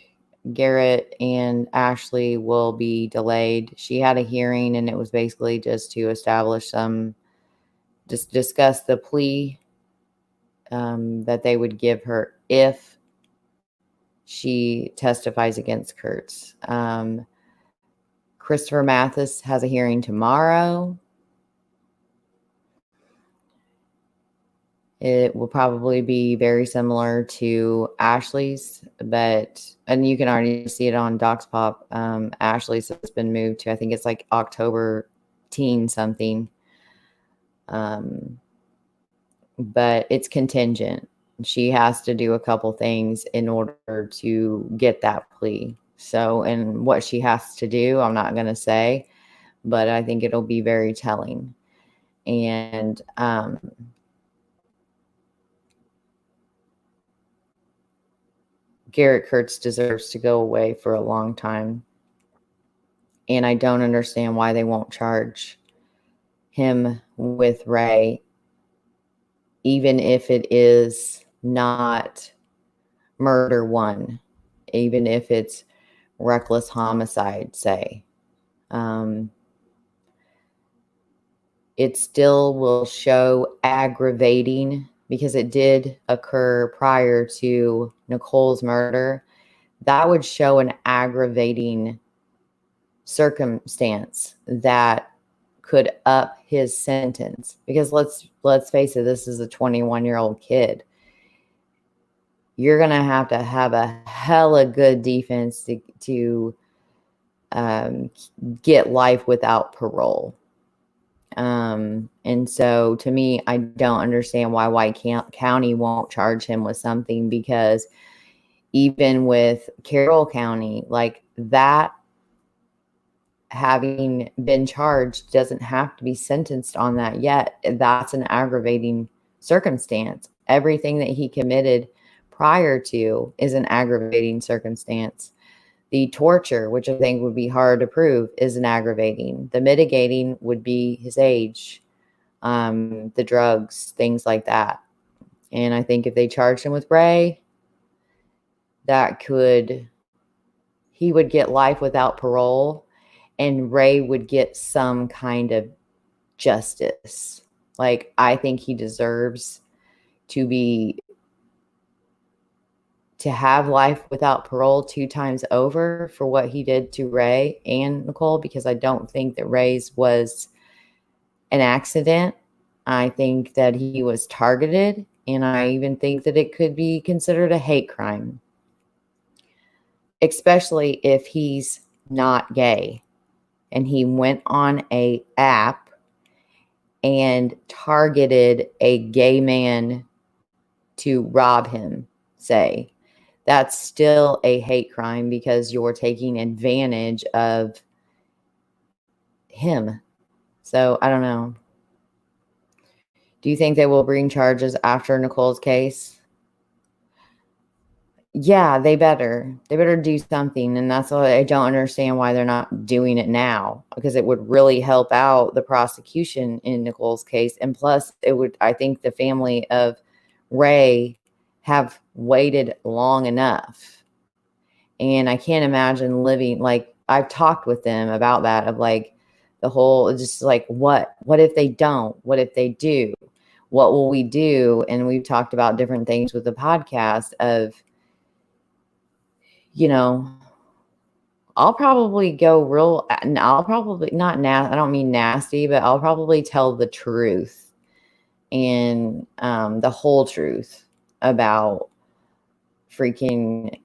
Garrett and Ashley will be delayed. She had a hearing, and it was basically just to establish discuss the plea that they would give her if she testifies against Kurtz. Christopher Mathis has a hearing tomorrow. It will probably be very similar to Ashley's, and you can already see it on DocsPop. Ashley's has been moved to, I think it's like October teen something. But it's contingent. She has to do a couple things in order to get that plea. So, and what she has to do, I'm not going to say, but I think it'll be very telling. And Garrett Kurtz deserves to go away for a long time. And I don't understand why they won't charge him with Ray, even if it is not murder 1, even if it's reckless homicide, say. It still will show aggravating because it did occur prior to Nicole's murder. That would show an aggravating circumstance that could up his sentence, because let's face it, this is a 21-year-old kid. You're going to have a hella good defense to get life without parole. And so to me, I don't understand why White County won't charge him with something, because even with Carroll County, like that, having been charged doesn't have to be sentenced on that yet. That's an aggravating circumstance. Everything that he committed prior to is an aggravating circumstance. The torture, which I think would be hard to prove, is an aggravating. The mitigating would be his age, the drugs, things like that. And I think if they charged him with Ray, he would get life without parole, and Ray would get some kind of justice. Like, I think he deserves to have life without parole 2 times over for what he did to Ray and Nicole, because I don't think that Ray's was an accident. I think that he was targeted, and I even think that it could be considered a hate crime, especially if he's not gay and he went on a app and targeted a gay man to rob him, say. That's still a hate crime because you're taking advantage of him. So I don't know. Do you think they will bring charges after Nicole's case? Yeah, they better. They better do something. And that's why I don't understand why they're not doing it now, because it would really help out the prosecution in Nicole's case. And plus, I think the family of Ray have waited long enough. And I can't imagine living, like, I've talked with them about that, of like the whole, just like, what if they don't? What if they do? What will we do? And we've talked about different things with the podcast of, you know, I'll probably go I'll probably not I don't mean nasty, but I'll probably tell the truth and the whole truth about freaking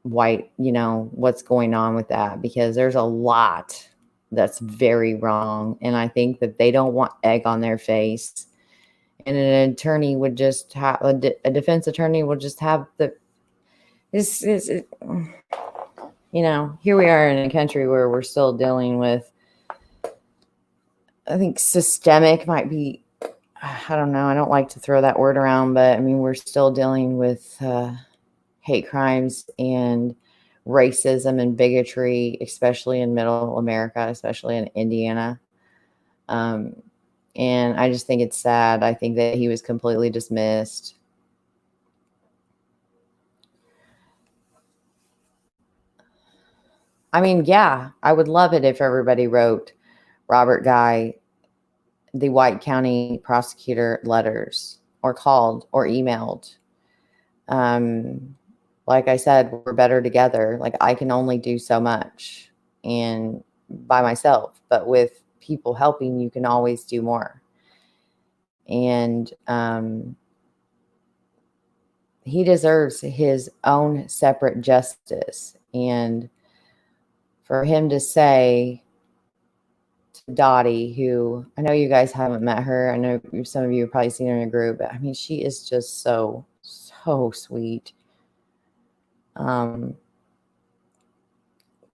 white, what's going on with that, because there's a lot that's very wrong. And I think that they don't want egg on their face. And an attorney would just have, a defense attorney would just have here we are in a country where we're still dealing with, I think systemic might be, I don't know, I don't like to throw that word around, but I mean, we're still dealing with hate crimes and racism and bigotry, especially in middle America, especially in Indiana. And I just think it's sad. I think that he was completely dismissed. I mean, yeah, I would love it if everybody wrote Robert Guy, the White County prosecutor, letters, or called or emailed. Like I said, we're better together. Like, I can only do so much and by myself, but with people helping, you can always do more. And he deserves his own separate justice. And for him to say to Dottie, who, I know you guys haven't met her, I know some of you have probably seen her in a group, but I mean, she is just so sweet.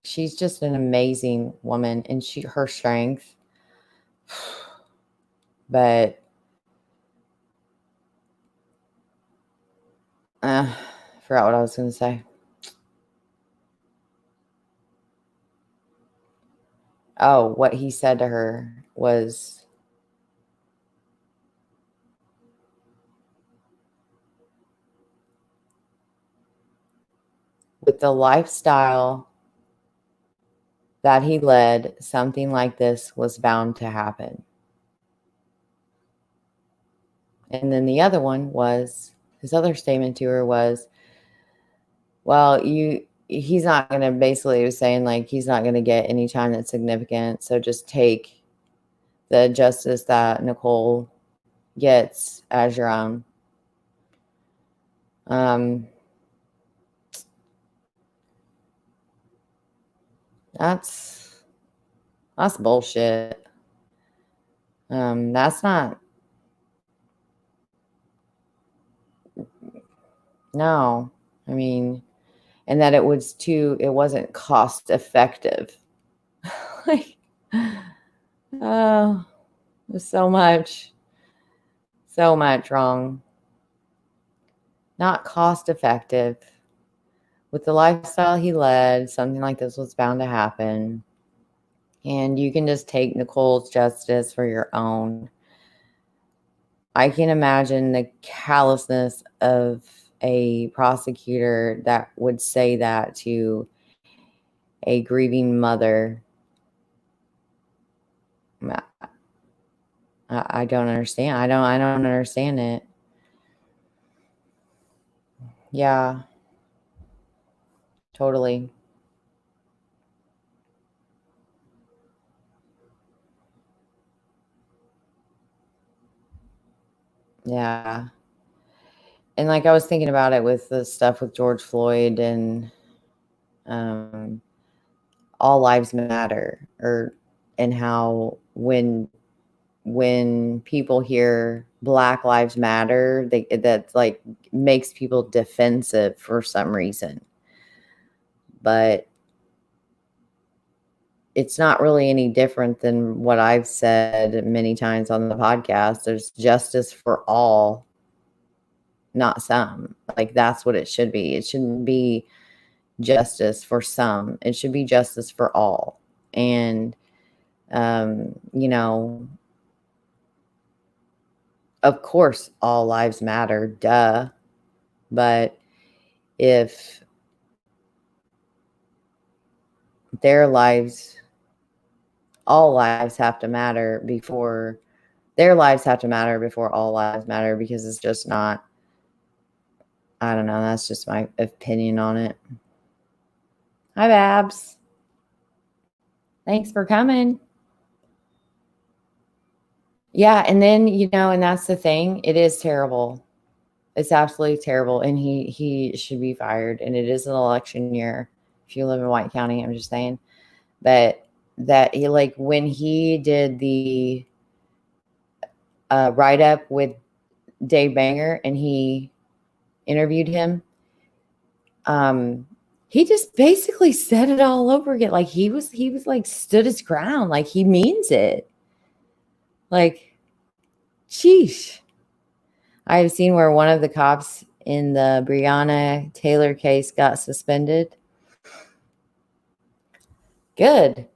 She's just an amazing woman, and her strength, but I forgot what I was going to say. Oh, what he said to her was, with the lifestyle that he led, something like this was bound to happen. And then the other one was, his other statement to her was, well, he's not going to, basically he was saying, like, he's not going to get any time that's significant. So just take the justice that Nicole gets as your own. That's bullshit. That's not, no, I mean, and that it wasn't cost effective. Like, oh, there's so much So much wrong. Not cost effective. With the lifestyle he led, something like this was bound to happen. And you can just take Nicole's justice for your own. I can imagine the callousness of a prosecutor that would say that to a grieving mother. I don't understand. I don't understand it. Yeah. Totally. Yeah. And like I was thinking about it with the stuff with George Floyd and all lives matter, and how when people hear Black Lives Matter, that's like makes people defensive for some reason. But it's not really any different than what I've said many times on the podcast. There's justice for all, not some. Like that's what it should be. It shouldn't be justice for some. It should be justice for all. And you know, of course all lives matter, duh. But if their lives, all lives have to matter before their lives have to matter before all lives matter, because it's just not, I don't know, that's just my opinion on it. Hi, Babs. Thanks for coming. Yeah, and then, you know, and that's the thing. It is terrible. It's absolutely terrible. And he should be fired. And it is an election year. If you live in White County, I'm just saying. But that he, like, when he did the write-up with Dave Banger and he interviewed him, he just basically said it all over again. Like he was like stood his ground. Like he means it. Like, sheesh. I have seen where one of the cops in the Breonna Taylor case got suspended. Good.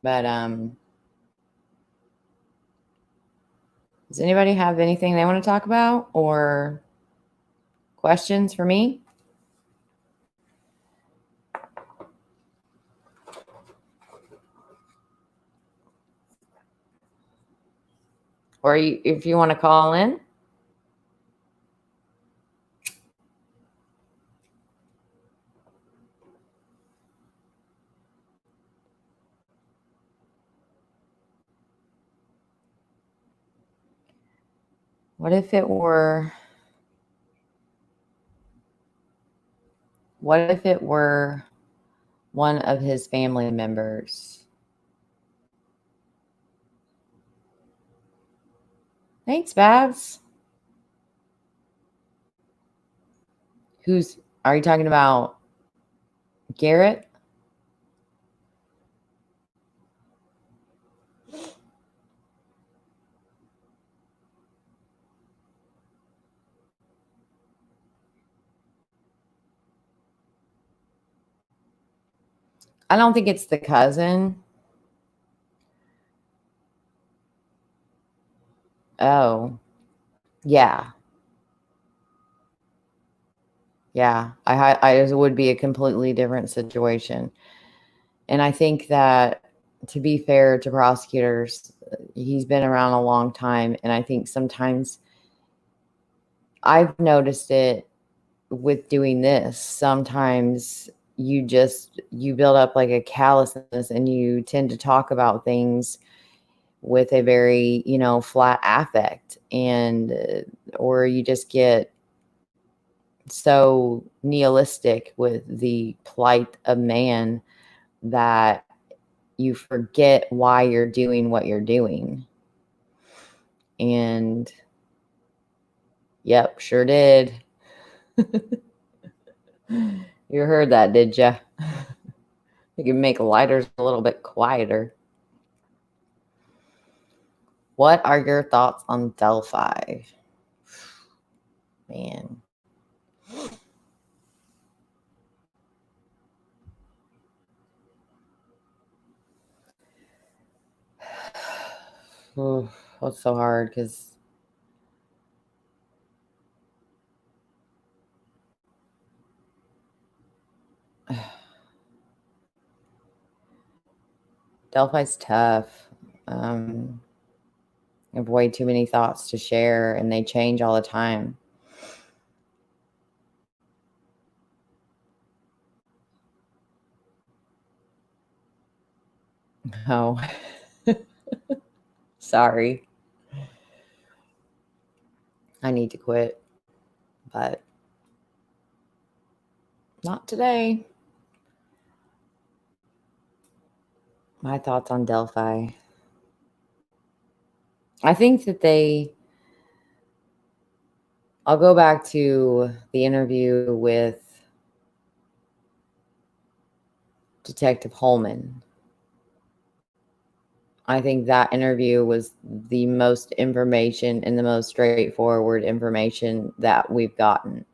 But does anybody have anything they want to talk about or questions for me? Or if you want to call in? What if it were one of his family members? Thanks, Babs. Are you talking about Garrett? I don't think it's the cousin. Oh, yeah. Yeah, it would be a completely different situation. And I think that, to be fair to prosecutors, he's been around a long time. And I think sometimes I've noticed it with doing this. Sometimes you build up like a callousness and you tend to talk about things with a very, flat affect, and or you just get so nihilistic with the plight of man that you forget why you're doing what you're doing. And Yep, sure did. You heard that, did ya? You can make lighters a little bit quieter. What are your thoughts on Delphi? Man. Oh, it's so hard because Delphi's tough. I have way too many thoughts to share, and they change all the time. Oh, sorry. I need to quit, but not today. My thoughts on Delphi. I think that I'll go back to the interview with Detective Holman. I think that interview was the most information and the most straightforward information that we've gotten,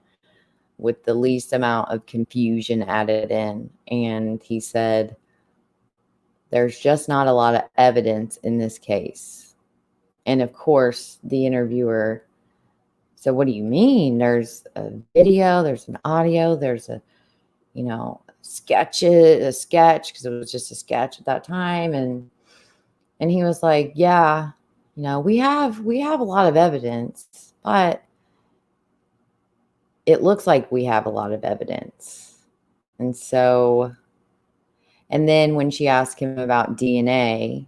with the least amount of confusion added in. And he said, there's just not a lot of evidence in this case. And of course, the interviewer said, what do you mean? There's a video, there's an audio, there's a sketch, because it was just a sketch at that time. And he was like, yeah, we have a lot of evidence, but it looks like we have a lot of evidence. And so, and then when she asked him about DNA,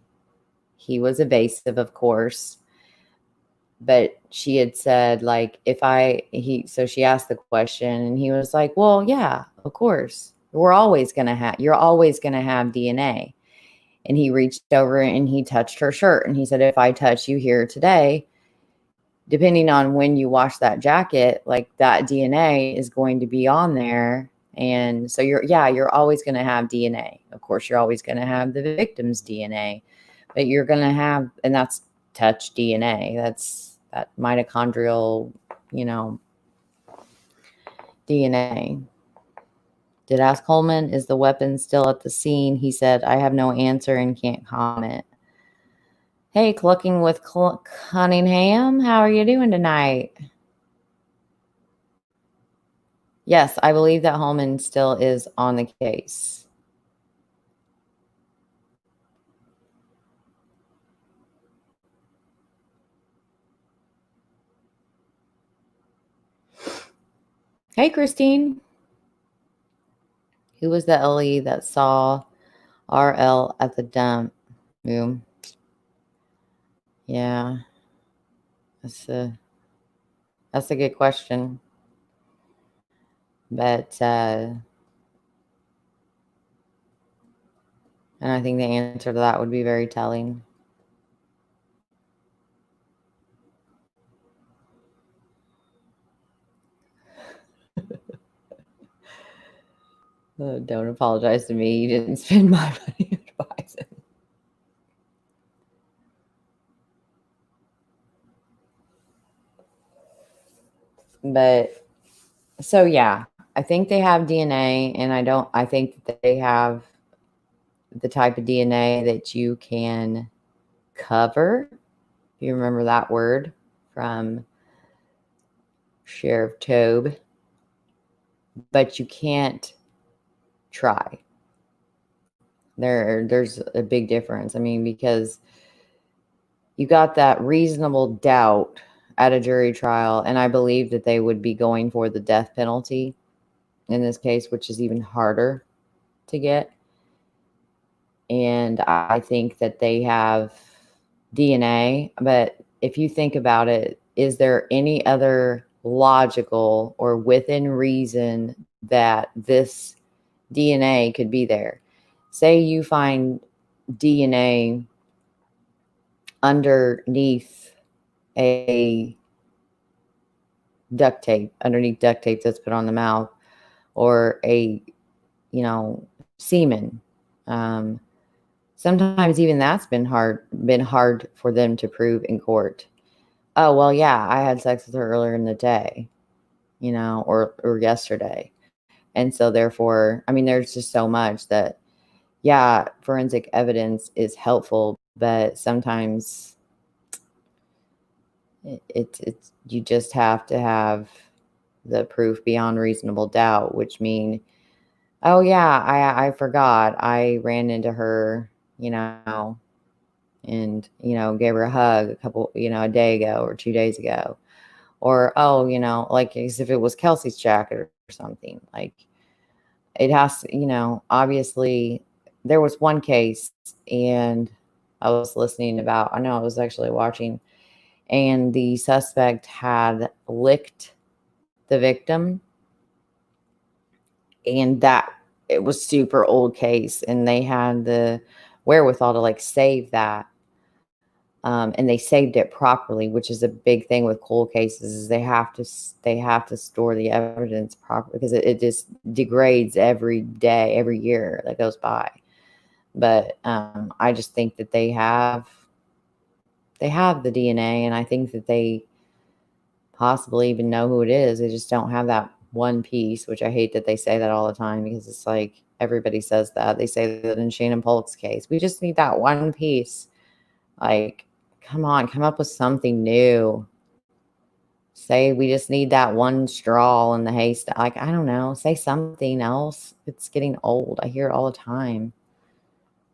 he was evasive, of course, but she had said, like, so she asked the question and he was like, well, yeah, of course, you're always going to have DNA. And he reached over and he touched her shirt and he said, if I touch you here today, depending on when you wash that jacket, like, that DNA is going to be on there. And so you're always going to have DNA. Of course, you're always going to have the victim's DNA, but you're going to have, and that's touch DNA. That's that mitochondrial, DNA. Did ask Holman, is the weapon still at the scene? He said, I have no answer and can't comment. Hey, Clucking with Cunningham, how are you doing tonight? Yes, I believe that Holman still is on the case. Hey, Christine. Who was the LE that saw RL at the dump room? Yeah, that's a good question. But and I think the answer to that would be very telling. Don't apologize to me. You didn't spend my money advising. But so yeah, I think they have DNA, and I think that they have the type of DNA that you can cover. If you remember that word from Sheriff Tobe, but you can't try. There's a big difference. I mean, because you got that reasonable doubt at a jury trial, and I believe that they would be going for the death penalty in this case, which is even harder to get. And I think that they have DNA, but if you think about it, is there any other logical or within reason that this DNA could be there? Say you find DNA underneath a duct tape, underneath duct tape that's put on the mouth, or a, semen. Sometimes even that's been hard for them to prove in court. Oh, well, yeah, I had sex with her earlier in the day, or yesterday. And so therefore, I mean, there's just so much that, yeah, forensic evidence is helpful, but sometimes it's you just have to have the proof beyond reasonable doubt, which mean, oh yeah, I forgot. I ran into her, and, gave her a hug a day ago or 2 days ago. Or, oh, like as if it was Kelsey's jacket or something. Like, it has to, obviously there was one case, and I was I was actually watching, and the suspect had licked the victim, and that it was super old case, and they had the wherewithal to like save that. And they saved it properly, which is a big thing with cold cases, is they have to store the evidence properly, because it just degrades every day, every year that goes by. But I just think that they have the DNA, and I think that they possibly even know who it is. They just don't have that one piece, which I hate that they say that all the time, because it's like everybody says that. They say that in Shannon Polk's case, we just need that one piece. Like, come on, come up with something new. Say we just need that one straw in the haystack. Like, I don't know. Say something else. It's getting old. I hear it all the time.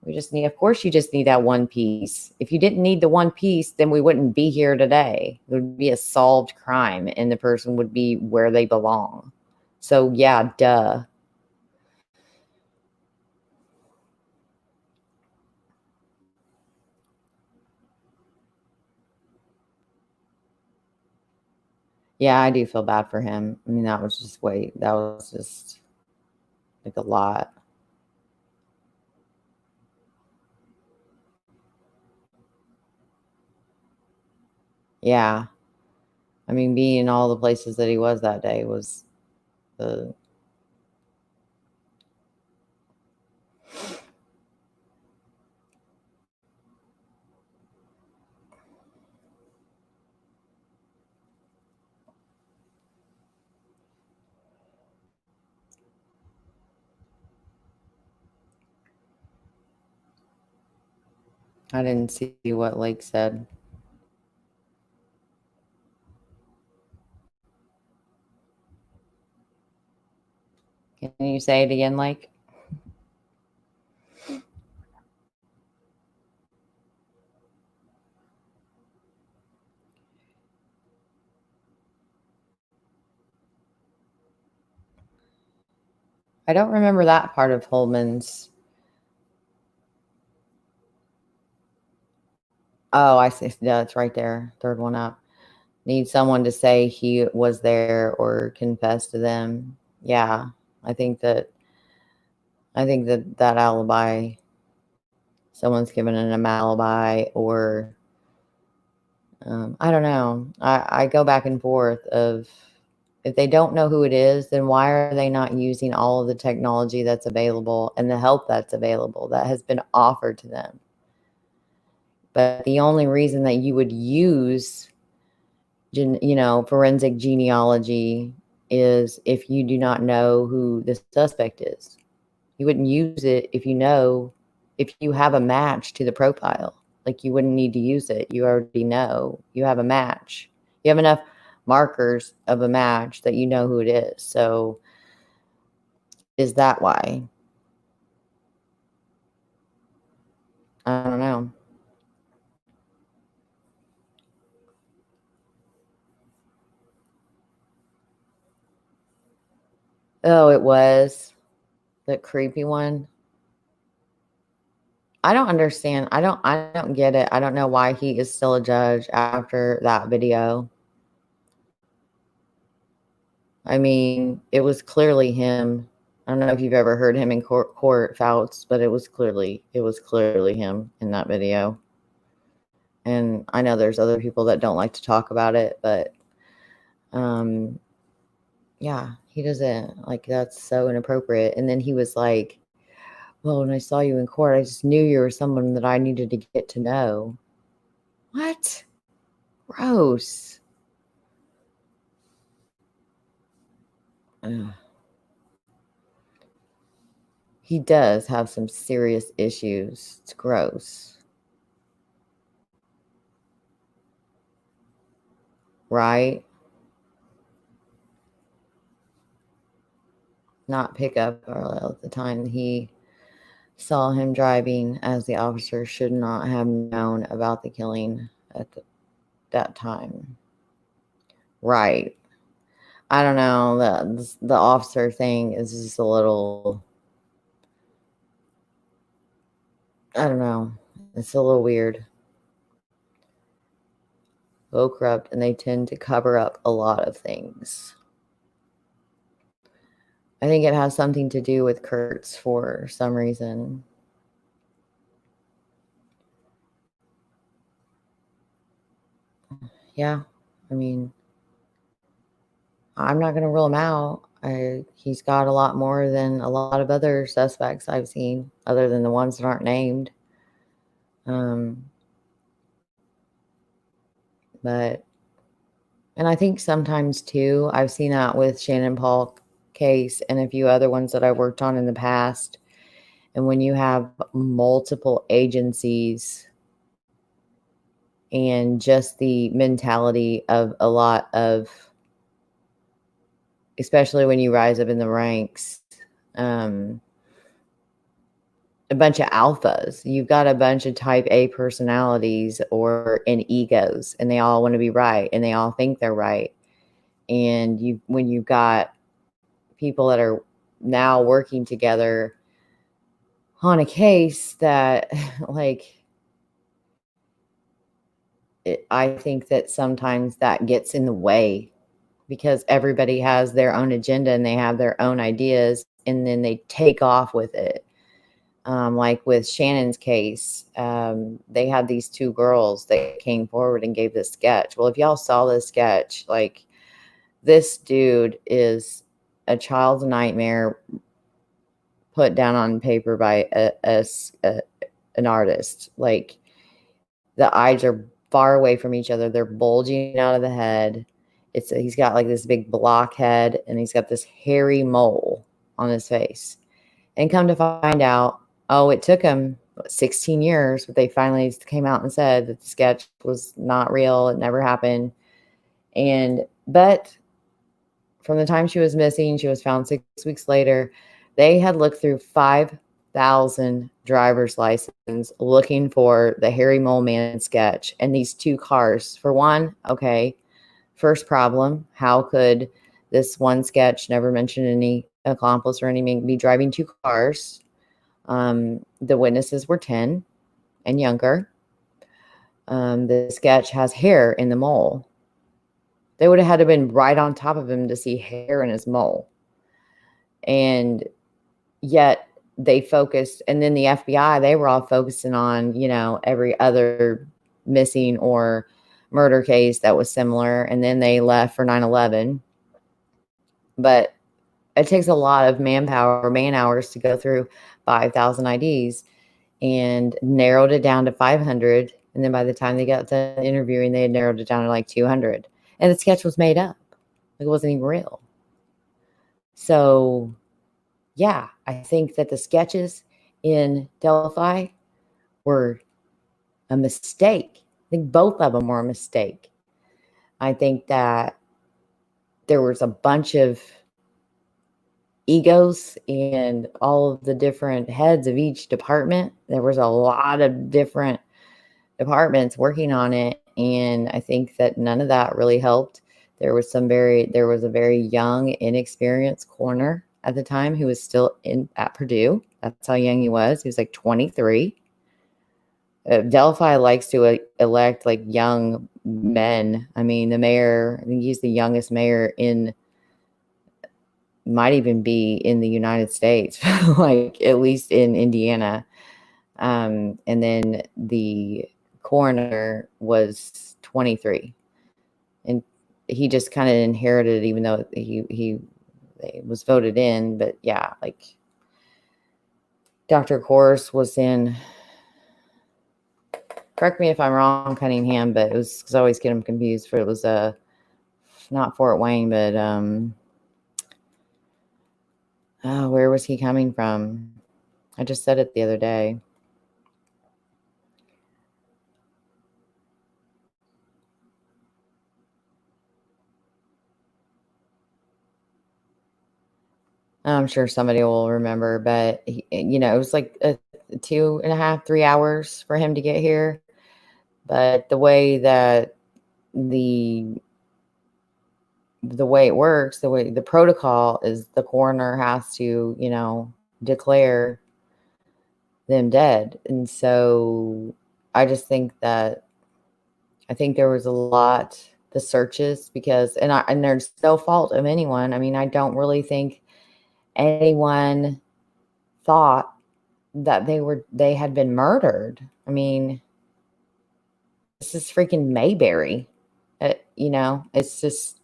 Of course, you just need that one piece. If you didn't need the one piece, then we wouldn't be here today. It would be a solved crime, and the person would be where they belong. So, yeah, duh. Yeah, I do feel bad for him. I mean, that was just like a lot. Yeah. I mean, being in all the places that he was that day was the. I didn't see what Lake said. Can you say it again, Lake? I don't remember that part of Holman's. Oh, I see. Yeah, it's right there. Third one up. Need someone to say he was there or confess to them. Yeah, I think that that alibi, someone's given an alibi, or I don't know. I go back and forth of, if they don't know who it is, then why are they not using all of the technology that's available and the help that's available that has been offered to them? But the only reason that you would use, forensic genealogy is if you do not know who the suspect is. You wouldn't use it if you have a match to the profile. Like, you wouldn't need to use it. You already know you have a match. You have enough markers of a match that you know who it is. So is that why? I don't know. Oh, it was that creepy one. I don't understand. I don't get it. I don't know why he is still a judge after that video. I mean, it was clearly him. I don't know if you've ever heard him in court Fouts, but it was clearly him in that video. And I know there's other people that don't like to talk about it, but Yeah, he doesn't, like, that's so inappropriate. And then he was like, well, when I saw you in court, I just knew you were someone that I needed to get to know. What? Gross. Ugh. He does have some serious issues. It's gross. Right? Not pick up at the time he saw him driving, as the officer should not have known about the killing at that time. Right. I don't know. The officer thing is just a little, I don't know. It's a little weird. A little corrupt, and they tend to cover up a lot of things. I think it has something to do with Kurtz for some reason. Yeah, I mean, I'm not going to rule him out. He's got a lot more than a lot of other suspects I've seen, other than the ones that aren't named. But, and I think sometimes too, I've seen that with Shannon Paul case and a few other ones that I've worked on in the past. And when you have multiple agencies and just the mentality of a lot of, especially when you rise up in the ranks, a bunch of alphas. You've got a bunch of type A personalities and egos, and they all want to be right, and they all think they're right. And when you've got people that are now working together on a case that, like, I think that sometimes that gets in the way because everybody has their own agenda and they have their own ideas, and then they take off with it. Like with Shannon's case, they had these two girls that came forward and gave this sketch. Well, if y'all saw this sketch, like, this dude is a child's nightmare put down on paper by an artist. Like, the eyes are far away from each other. They're bulging out of the head. He's got like this big block head, and he's got this hairy mole on his face. And come to find out, it took him 16 years, but they finally came out and said that the sketch was not real. It never happened. But from the time she was missing, she was found 6 weeks later. They had looked through 5,000 driver's licenses looking for the hairy mole man sketch and these two cars. For one, okay, first problem, how could this one sketch never mention any accomplice or anything be driving two cars? The witnesses were 10 and younger. The sketch has hair in the mole. They would have had to have been right on top of him to see hair in his mole. And yet they focused, and then the FBI, they were all focusing on, every other missing or murder case that was similar. And then they left for 9/11. But it takes a lot of man hours to go through 5,000 IDs, and narrowed it down to 500. And then by the time they got to interviewing, they had narrowed it down to like 200. And the sketch was made up. It wasn't even real. So, yeah, I think that the sketches in Delphi were a mistake. I think both of them were a mistake. I think that there was a bunch of egos and all of the different heads of each department. There was a lot of different departments working on it, and I think that none of that really helped. There was a very young, inexperienced coroner at the time who was still at Purdue. That's how young he was. He was like 23. Delphi likes to elect like young men. I mean, the mayor, I think he's the youngest mayor might even be in the United States, like at least in Indiana. And then the coroner was 23. And he just kind of inherited it, even though he was voted in. But yeah, like Dr. Kors was in, correct me if I'm wrong, Cunningham, but it was, because I always get him confused, for it was not Fort Wayne, but where was he coming from? I just said it the other day. I'm sure somebody will remember, but it was like 2.5, 3 hours for him to get here. But the way that the way it works, the way the protocol is, the coroner has to, declare them dead. And so I just think that, I think there was a lot, the searches, because, and there's no fault of anyone. I mean, I don't really think anyone thought that they had been murdered. I mean, this is freaking Mayberry. It's just,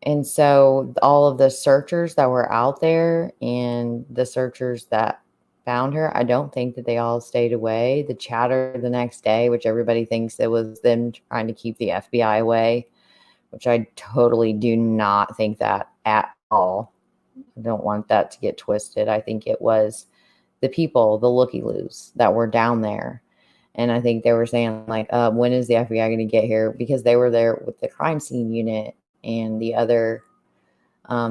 and so all of the searchers that were out there and the searchers that found her, I don't think that they all stayed away. The chatter the next day, which everybody thinks it was them trying to keep the FBI away, which I totally do not think that at all. I don't want that to get twisted. I think it was the people, the looky-loos that were down there. And I think they were saying, like, when is the FBI going to get here? Because they were there with the crime scene unit and the other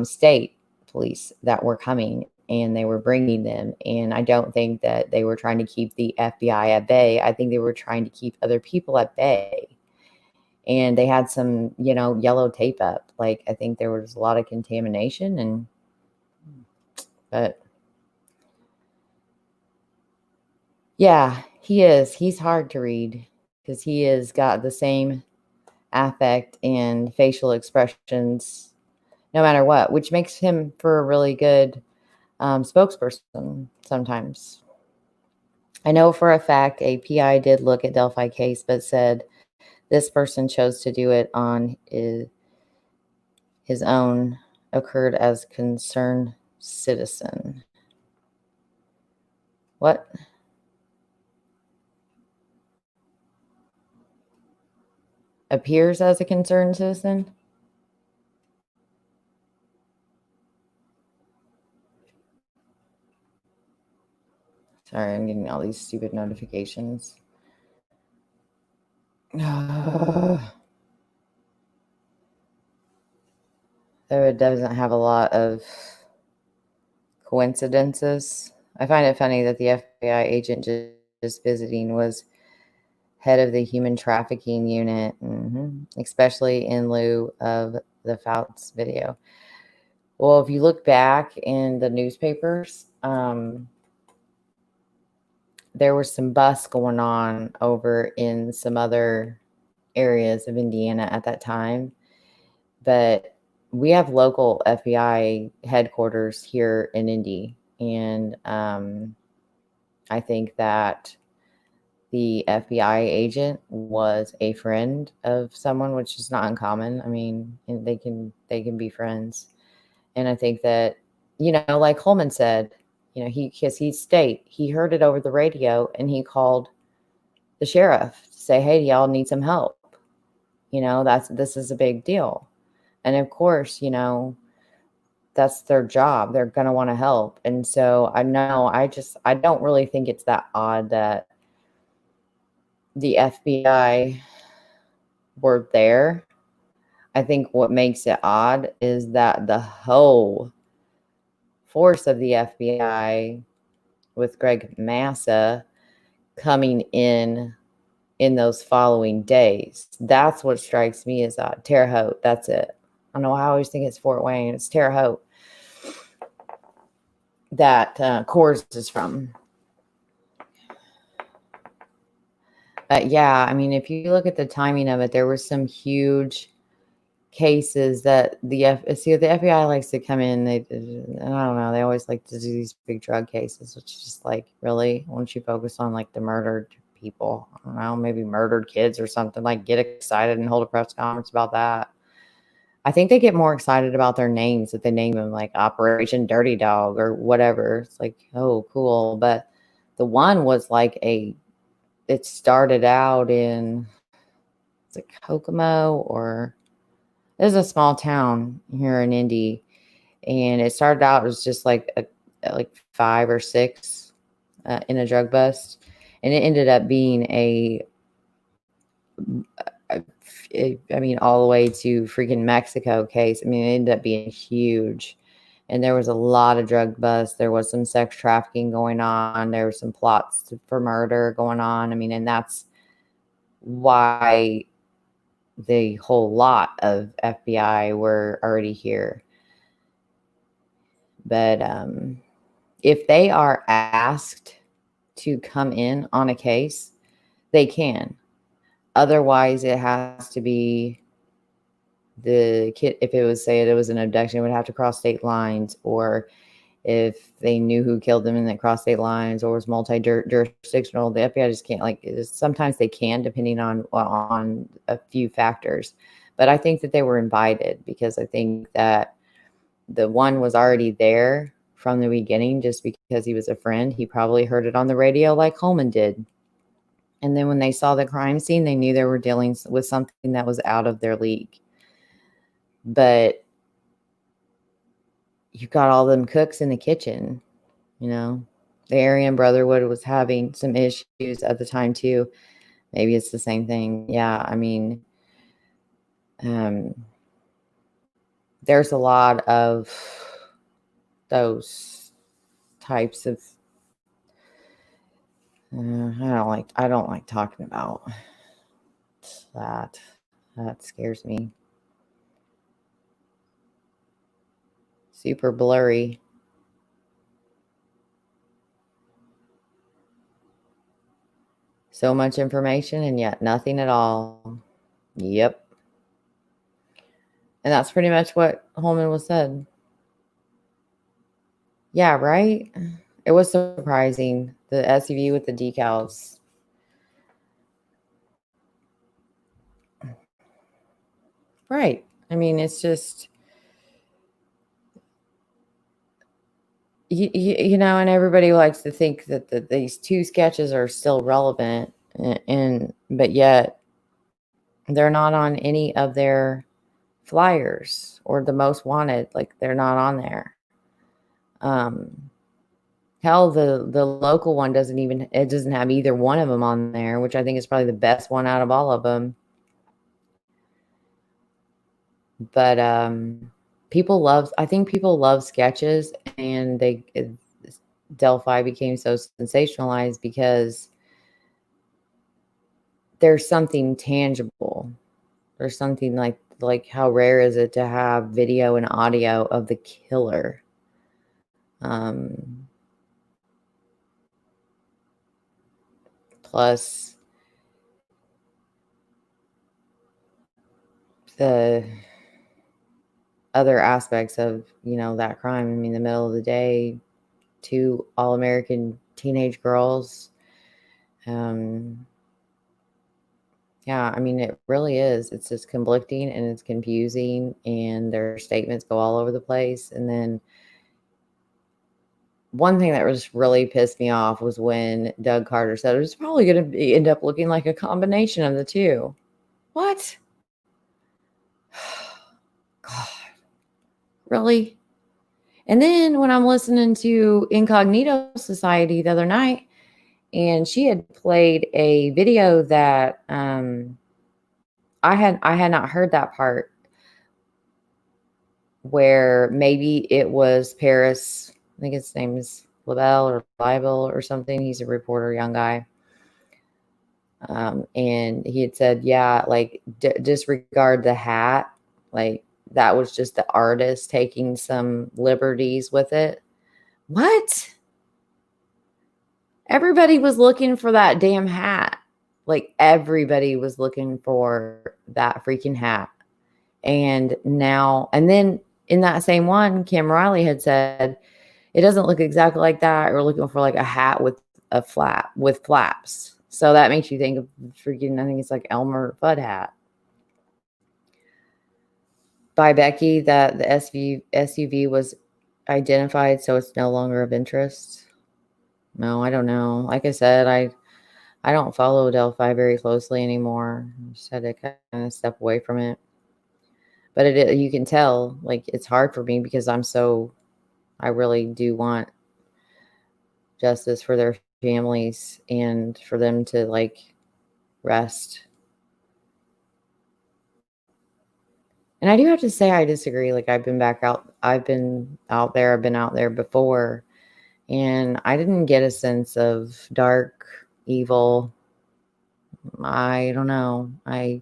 state police that were coming, and they were bringing them. And I don't think that they were trying to keep the FBI at bay. I think they were trying to keep other people at bay. And they had some, yellow tape up. Like, I think there was a lot of contamination, but yeah, he's hard to read, because he has got the same affect and facial expressions no matter what, which makes him for a really good spokesperson sometimes. I know for a fact a PI did look at Delphi case, but said this person chose to do it on his own, occurred as concerned citizen. What? Appears as a concerned citizen? Sorry, I'm getting all these stupid notifications. It doesn't have a lot of coincidences. I find it funny that the FBI agent just visiting was head of the human trafficking unit, especially in lieu of the Fouts video. Well, if you look back in the newspapers, there was some bus going on over in some other areas of Indiana at that time. But we have local FBI headquarters here in Indy. And I think that the FBI agent was a friend of someone, which is not uncommon. I mean, they can be friends. And I think that, like Holman said, because he's state, he heard it over the radio and he called the sheriff to say, hey, y'all need some help. This is a big deal. And of course, that's their job. They're going to want to help. And so I don't really think it's that odd that the FBI were there. I think what makes it odd is that the whole force of the FBI with Greg Massa coming in those following days. That's what strikes me as odd. Terre Haute, that's it. I don't know. I always think it's Fort Wayne. It's Terre Haute that Kors is from. But yeah, I mean, if you look at the timing of it, there were some huge cases that the FBI likes to come in. I don't know. They always like to do these big drug cases, which is just like, really? Why don't you focus on like the murdered people. I don't know, maybe murdered kids or something, like get excited and hold a press conference about that. I think they get more excited about their names if they name them like Operation Dirty Dog or whatever. It's like, oh, cool. But the one was like it started out in, it's like Kokomo, or there's a small town here in Indy. And it started out as just like like 5 or 6 in a drug bust. And it ended up being I mean, all the way to freaking Mexico case. I mean, it ended up being huge. And there was a lot of drug busts. There was some sex trafficking going on. There were some plots for murder going on. I mean, and that's why the whole lot of FBI were already here. But if they are asked to come in on a case, they can. Otherwise, it has to be the kid. If it was, say, it was an abduction, it would have to cross state lines. Or if they knew who killed them and they crossed state lines, or was multi-jurisdictional, the FBI just can't. Like, sometimes they can, depending on a few factors. But I think that they were invited, because I think that the one was already there from the beginning, just because he was a friend. He probably heard it on the radio like Holman did. And then when they saw the crime scene, they knew they were dealing with something that was out of their league. But you've got all them cooks in the kitchen, you know. The Aryan Brotherhood was having some issues at the time too. Maybe it's the same thing. Yeah, I mean, there's a lot of those types of I don't like talking about that. That scares me. Super blurry. So much information and yet nothing at all. Yep. And that's pretty much what Holman was said. Yeah, right? It was surprising. The SUV with the decals. Right. I mean, it's just, you know, and everybody likes to think that these 2 sketches are still relevant, but yet they're not on any of their flyers or the most wanted. Like, they're not on there. Hell, the local one doesn't have either one of them on there, which I think is probably the best one out of all of them. But I think people love sketches, and Delphi became so sensationalized because there's something tangible. There's something like how rare is it to have video and audio of the killer? Plus the other aspects of, you know, that crime. I mean, the middle of the day, 2 all-American teenage girls. Yeah, I mean, it really is. It's just conflicting and it's confusing, and their statements go all over the place. And then one thing that just really pissed me off was when Doug Carter said it was probably going to end up looking like a combination of the 2. What? God, really? And then when I'm listening to Incognito Society the other night, and she had played a video that I had not heard that part, where maybe it was Paris. I think his name is Labelle or Libel or something. He's a reporter, young guy. And he had said, yeah, like disregard the hat. Like, that was just the artist taking some liberties with it. What? Everybody was looking for that damn hat. Like, everybody was looking for that freaking hat. And then in that same one, Kim Riley had said, it doesn't look exactly like that. We're looking for like a hat with flaps. So that makes you think of freaking, I think it's like Elmer Fudd hat by Becky, that the SUV was identified, so it's no longer of interest. No, I don't know. Like I said, I don't follow Delphi very closely anymore. I just had to kind of step away from it. But you can tell, like, it's hard for me because I really do want justice for their families and for them to, like, rest. And I do have to say I disagree. Like, I've been out there before, and I didn't get a sense of dark, evil. I don't know. I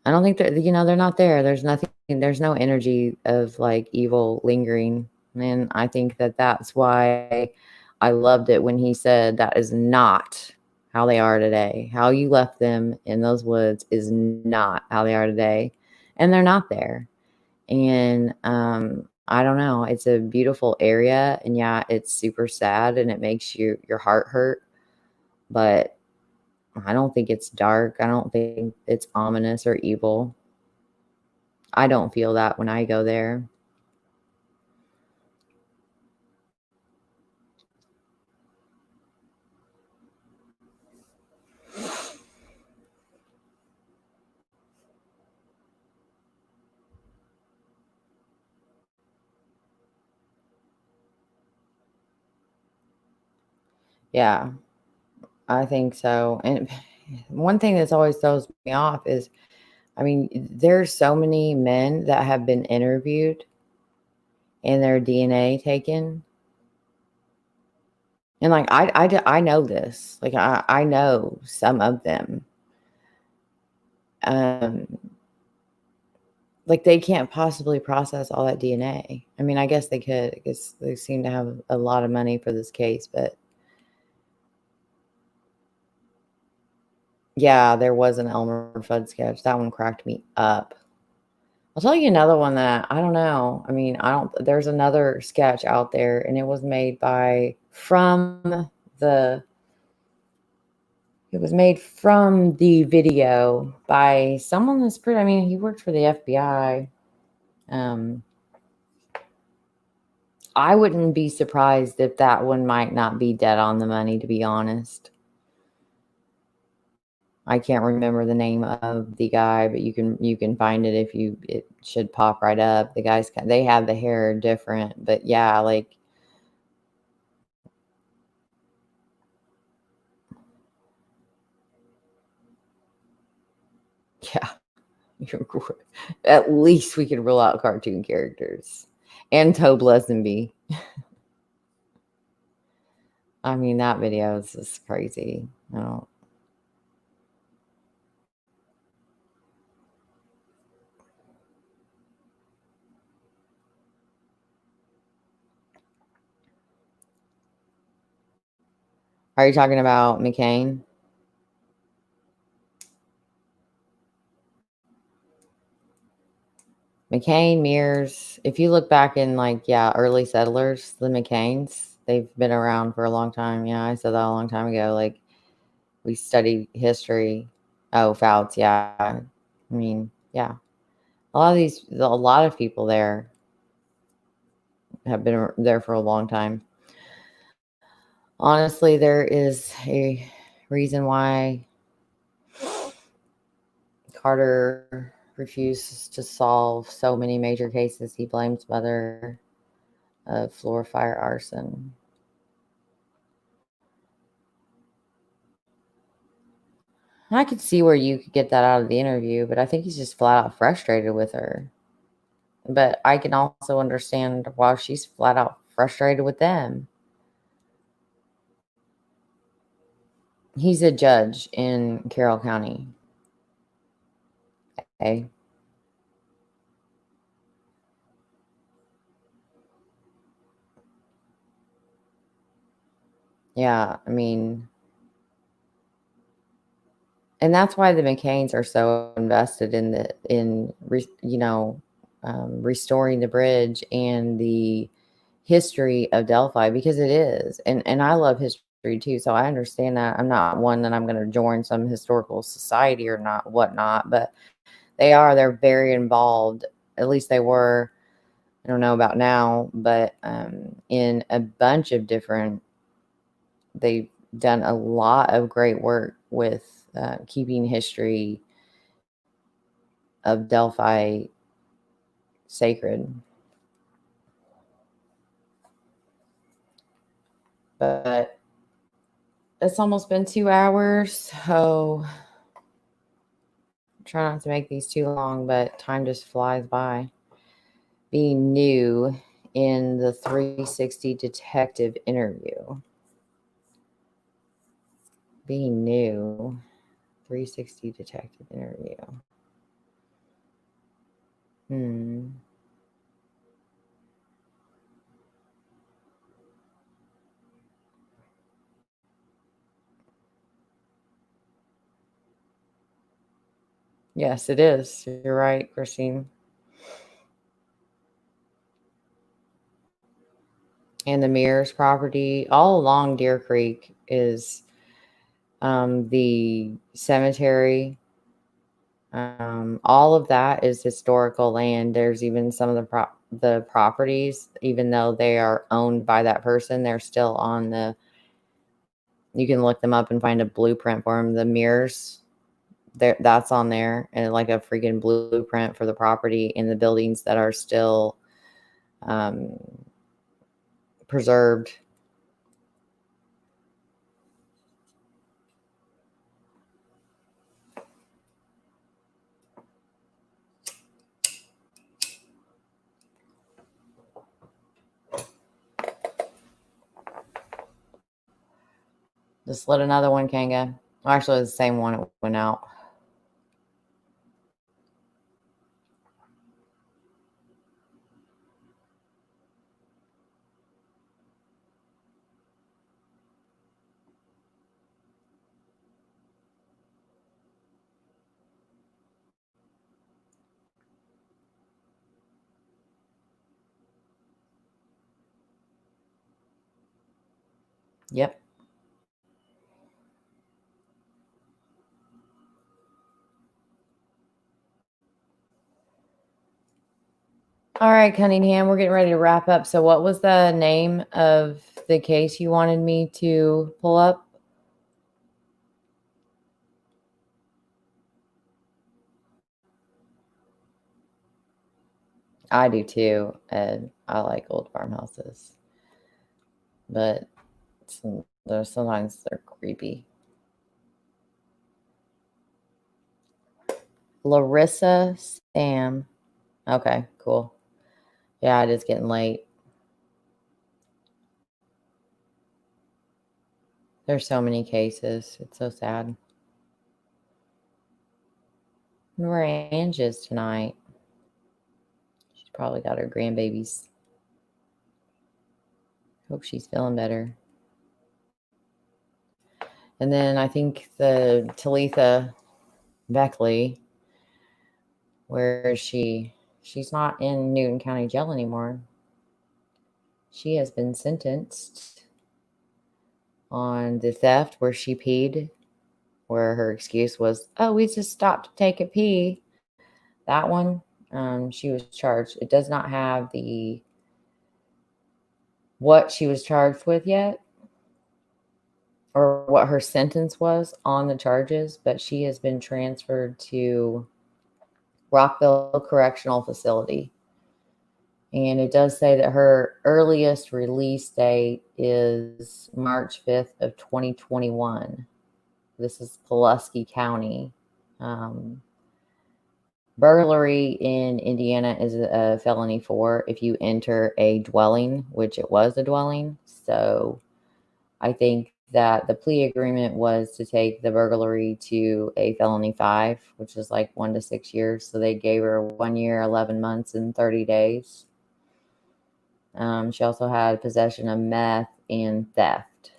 don't think that, they're not there. There's no energy of like evil lingering. And I think that that's why I loved it when he said that is not how they are today. How you left them in those woods is not how they are today. And they're not there. And I don't know. It's a beautiful area. And yeah, it's super sad and it makes your heart hurt. But I don't think it's dark. I don't think it's ominous or evil. I don't feel that when I go there. Yeah, I think so. And one thing that's always throws me off is, I mean, there's so many men that have been interviewed and their DNA taken. And like, I know this, like, I know some of them. Like, they can't possibly process all that DNA. I mean, I guess they could. I guess they seem to have a lot of money for this case, but yeah, there was an Elmer Fudd sketch. That one cracked me up. I'll tell you another one that I don't know. I mean, there's another sketch out there, and it was made from the video by someone that's pretty, I mean, he worked for the FBI. I wouldn't be surprised if that one might not be dead on the money, to be honest. I can't remember the name of the guy, but you can find it it should pop right up. The guys, they have the hair different, but yeah, like, yeah, at least we can rule out cartoon characters and Tobe Lesenby. I mean, that video is just crazy. I don't. Are you talking about McCain? McCain, Mears. If you look back in, like, yeah, early settlers, the McCains, they've been around for a long time. Yeah, I said that a long time ago. Like, we studied history. Oh, Fouts, yeah. I mean, yeah. A lot of people there have been there for a long time. Honestly, there is a reason why Carter refuses to solve so many major cases. He blames mother of floor fire arson. I could see where you could get that out of the interview, but I think he's just flat out frustrated with her. But I can also understand why she's flat out frustrated with them. He's a judge in Carroll County. Okay. Yeah, I mean, and that's why the McCains are so invested in restoring the bridge and the history of Delphi, because it is, and I love history too, so I understand that. I'm not one that I'm going to join some historical society or not, whatnot, but they're very involved. At least they were. I don't know about now, but in a bunch of different, they've done a lot of great work with keeping history of Delphi sacred. But it's almost been 2 hours, so try not to make these too long, but time just flies by. Being new in the 360 detective interview. Being new, 360 detective interview. Yes, it is. You're right, Christine. And the Mears property, all along Deer Creek, is the cemetery. All of that is historical land. There's even some of the properties, even though they are owned by that person, they're still on the. You can look them up and find a blueprint for them. The Mears, that's on there, and like a freaking blueprint for the property and the buildings that are still preserved. Just lit another one, Kanga. Well, actually, it was the same one. It went out. Yep. All right, Cunningham, we're getting ready to wrap up. So what was the name of the case you wanted me to pull up? I do too, and I like old farmhouses. But sometimes they're creepy. Larissa Sam. Okay, cool. Yeah, it is getting late. There's so many cases. It's so sad. I wonder where Ange is tonight. She's probably got her grandbabies. Hope she's feeling better. And then I think the Talitha Beckley, where she's not in Newton County Jail anymore. She has been sentenced on the theft where she peed, where her excuse was, oh, we just stopped to take a pee. That one, she was charged. It does not have what she was charged with yet, or what her sentence was on the charges, but she has been transferred to Rockville Correctional Facility. And it does say that her earliest release date is March 5th of 2021. This is Pulaski County. Burglary in Indiana is a felony for if you enter a dwelling, which it was a dwelling. So I think that the plea agreement was to take the burglary to a felony 5, which is like 1 to 6 years. So they gave her 1 year, 11 months, and 30 days. She also had possession of meth and theft.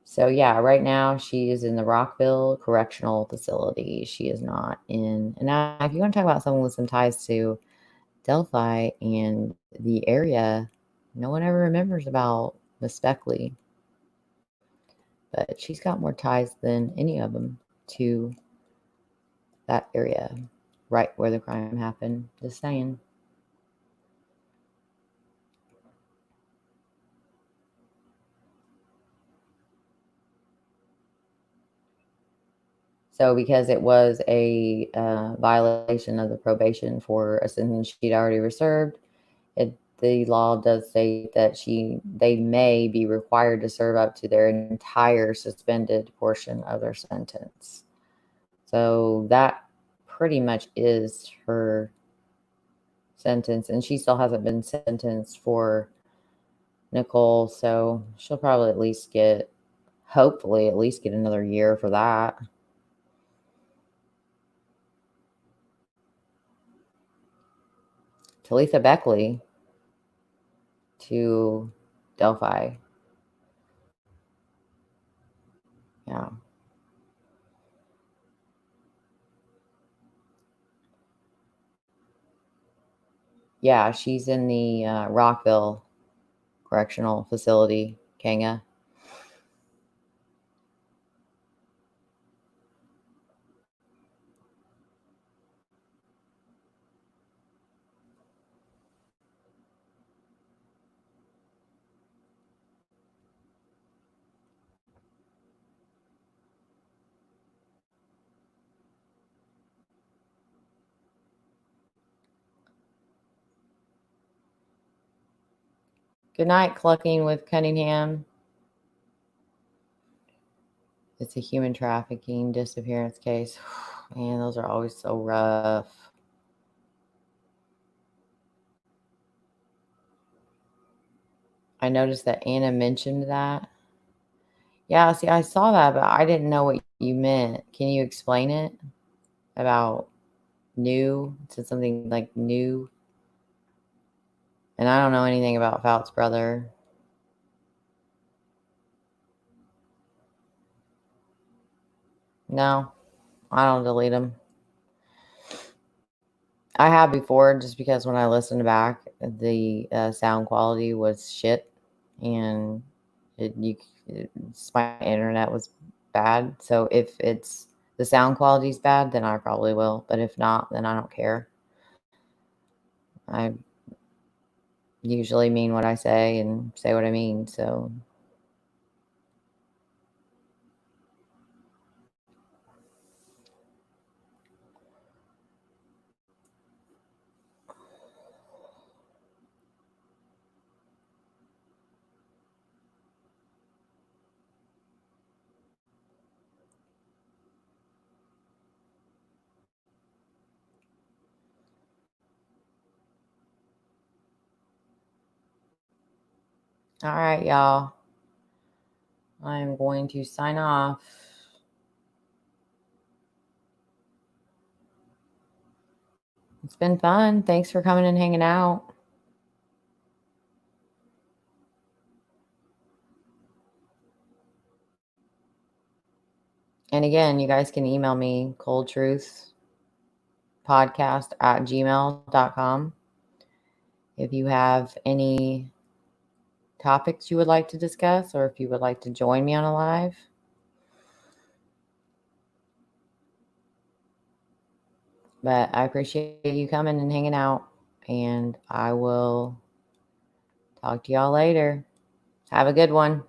So yeah, right now she is in the Rockville Correctional Facility. She is not in. And now, if you want to talk about someone with some ties to Delphi and the area, no one ever remembers about Miss Beckley. But she's got more ties than any of them to that area, right where the crime happened. Just saying. So because it was a violation of the probation for a sentence she'd already served, the law does say that they may be required to serve up to their entire suspended portion of their sentence. So that pretty much is her sentence, and she still hasn't been sentenced for Nicole, so she'll probably hopefully at least get another year for that. Talitha Beckley to Delphi. Yeah. Yeah, she's in the Rockville Correctional Facility, Kanga. Good night, Clucking with Cunningham. It's a human trafficking disappearance case. Man, those are always so rough. I noticed that Anna mentioned that. Yeah, see, I saw that, but I didn't know what you meant. Can you explain it? About new? It said something like new. And I don't know anything about Fout's brother. No, I don't delete them. I have before, just because when I listened back, the sound quality was shit, and my internet was bad. So if the sound quality is bad, then I probably will. But if not, then I don't care. I usually mean what I say and say what I mean. So. All right, y'all. I'm going to sign off. It's been fun. Thanks for coming and hanging out. And again, you guys can email me, coldtruthpodcast@gmail.com. If you have any topics you would like to discuss, or if you would like to join me on a live. But I appreciate you coming and hanging out, and I will talk to y'all later. Have a good one.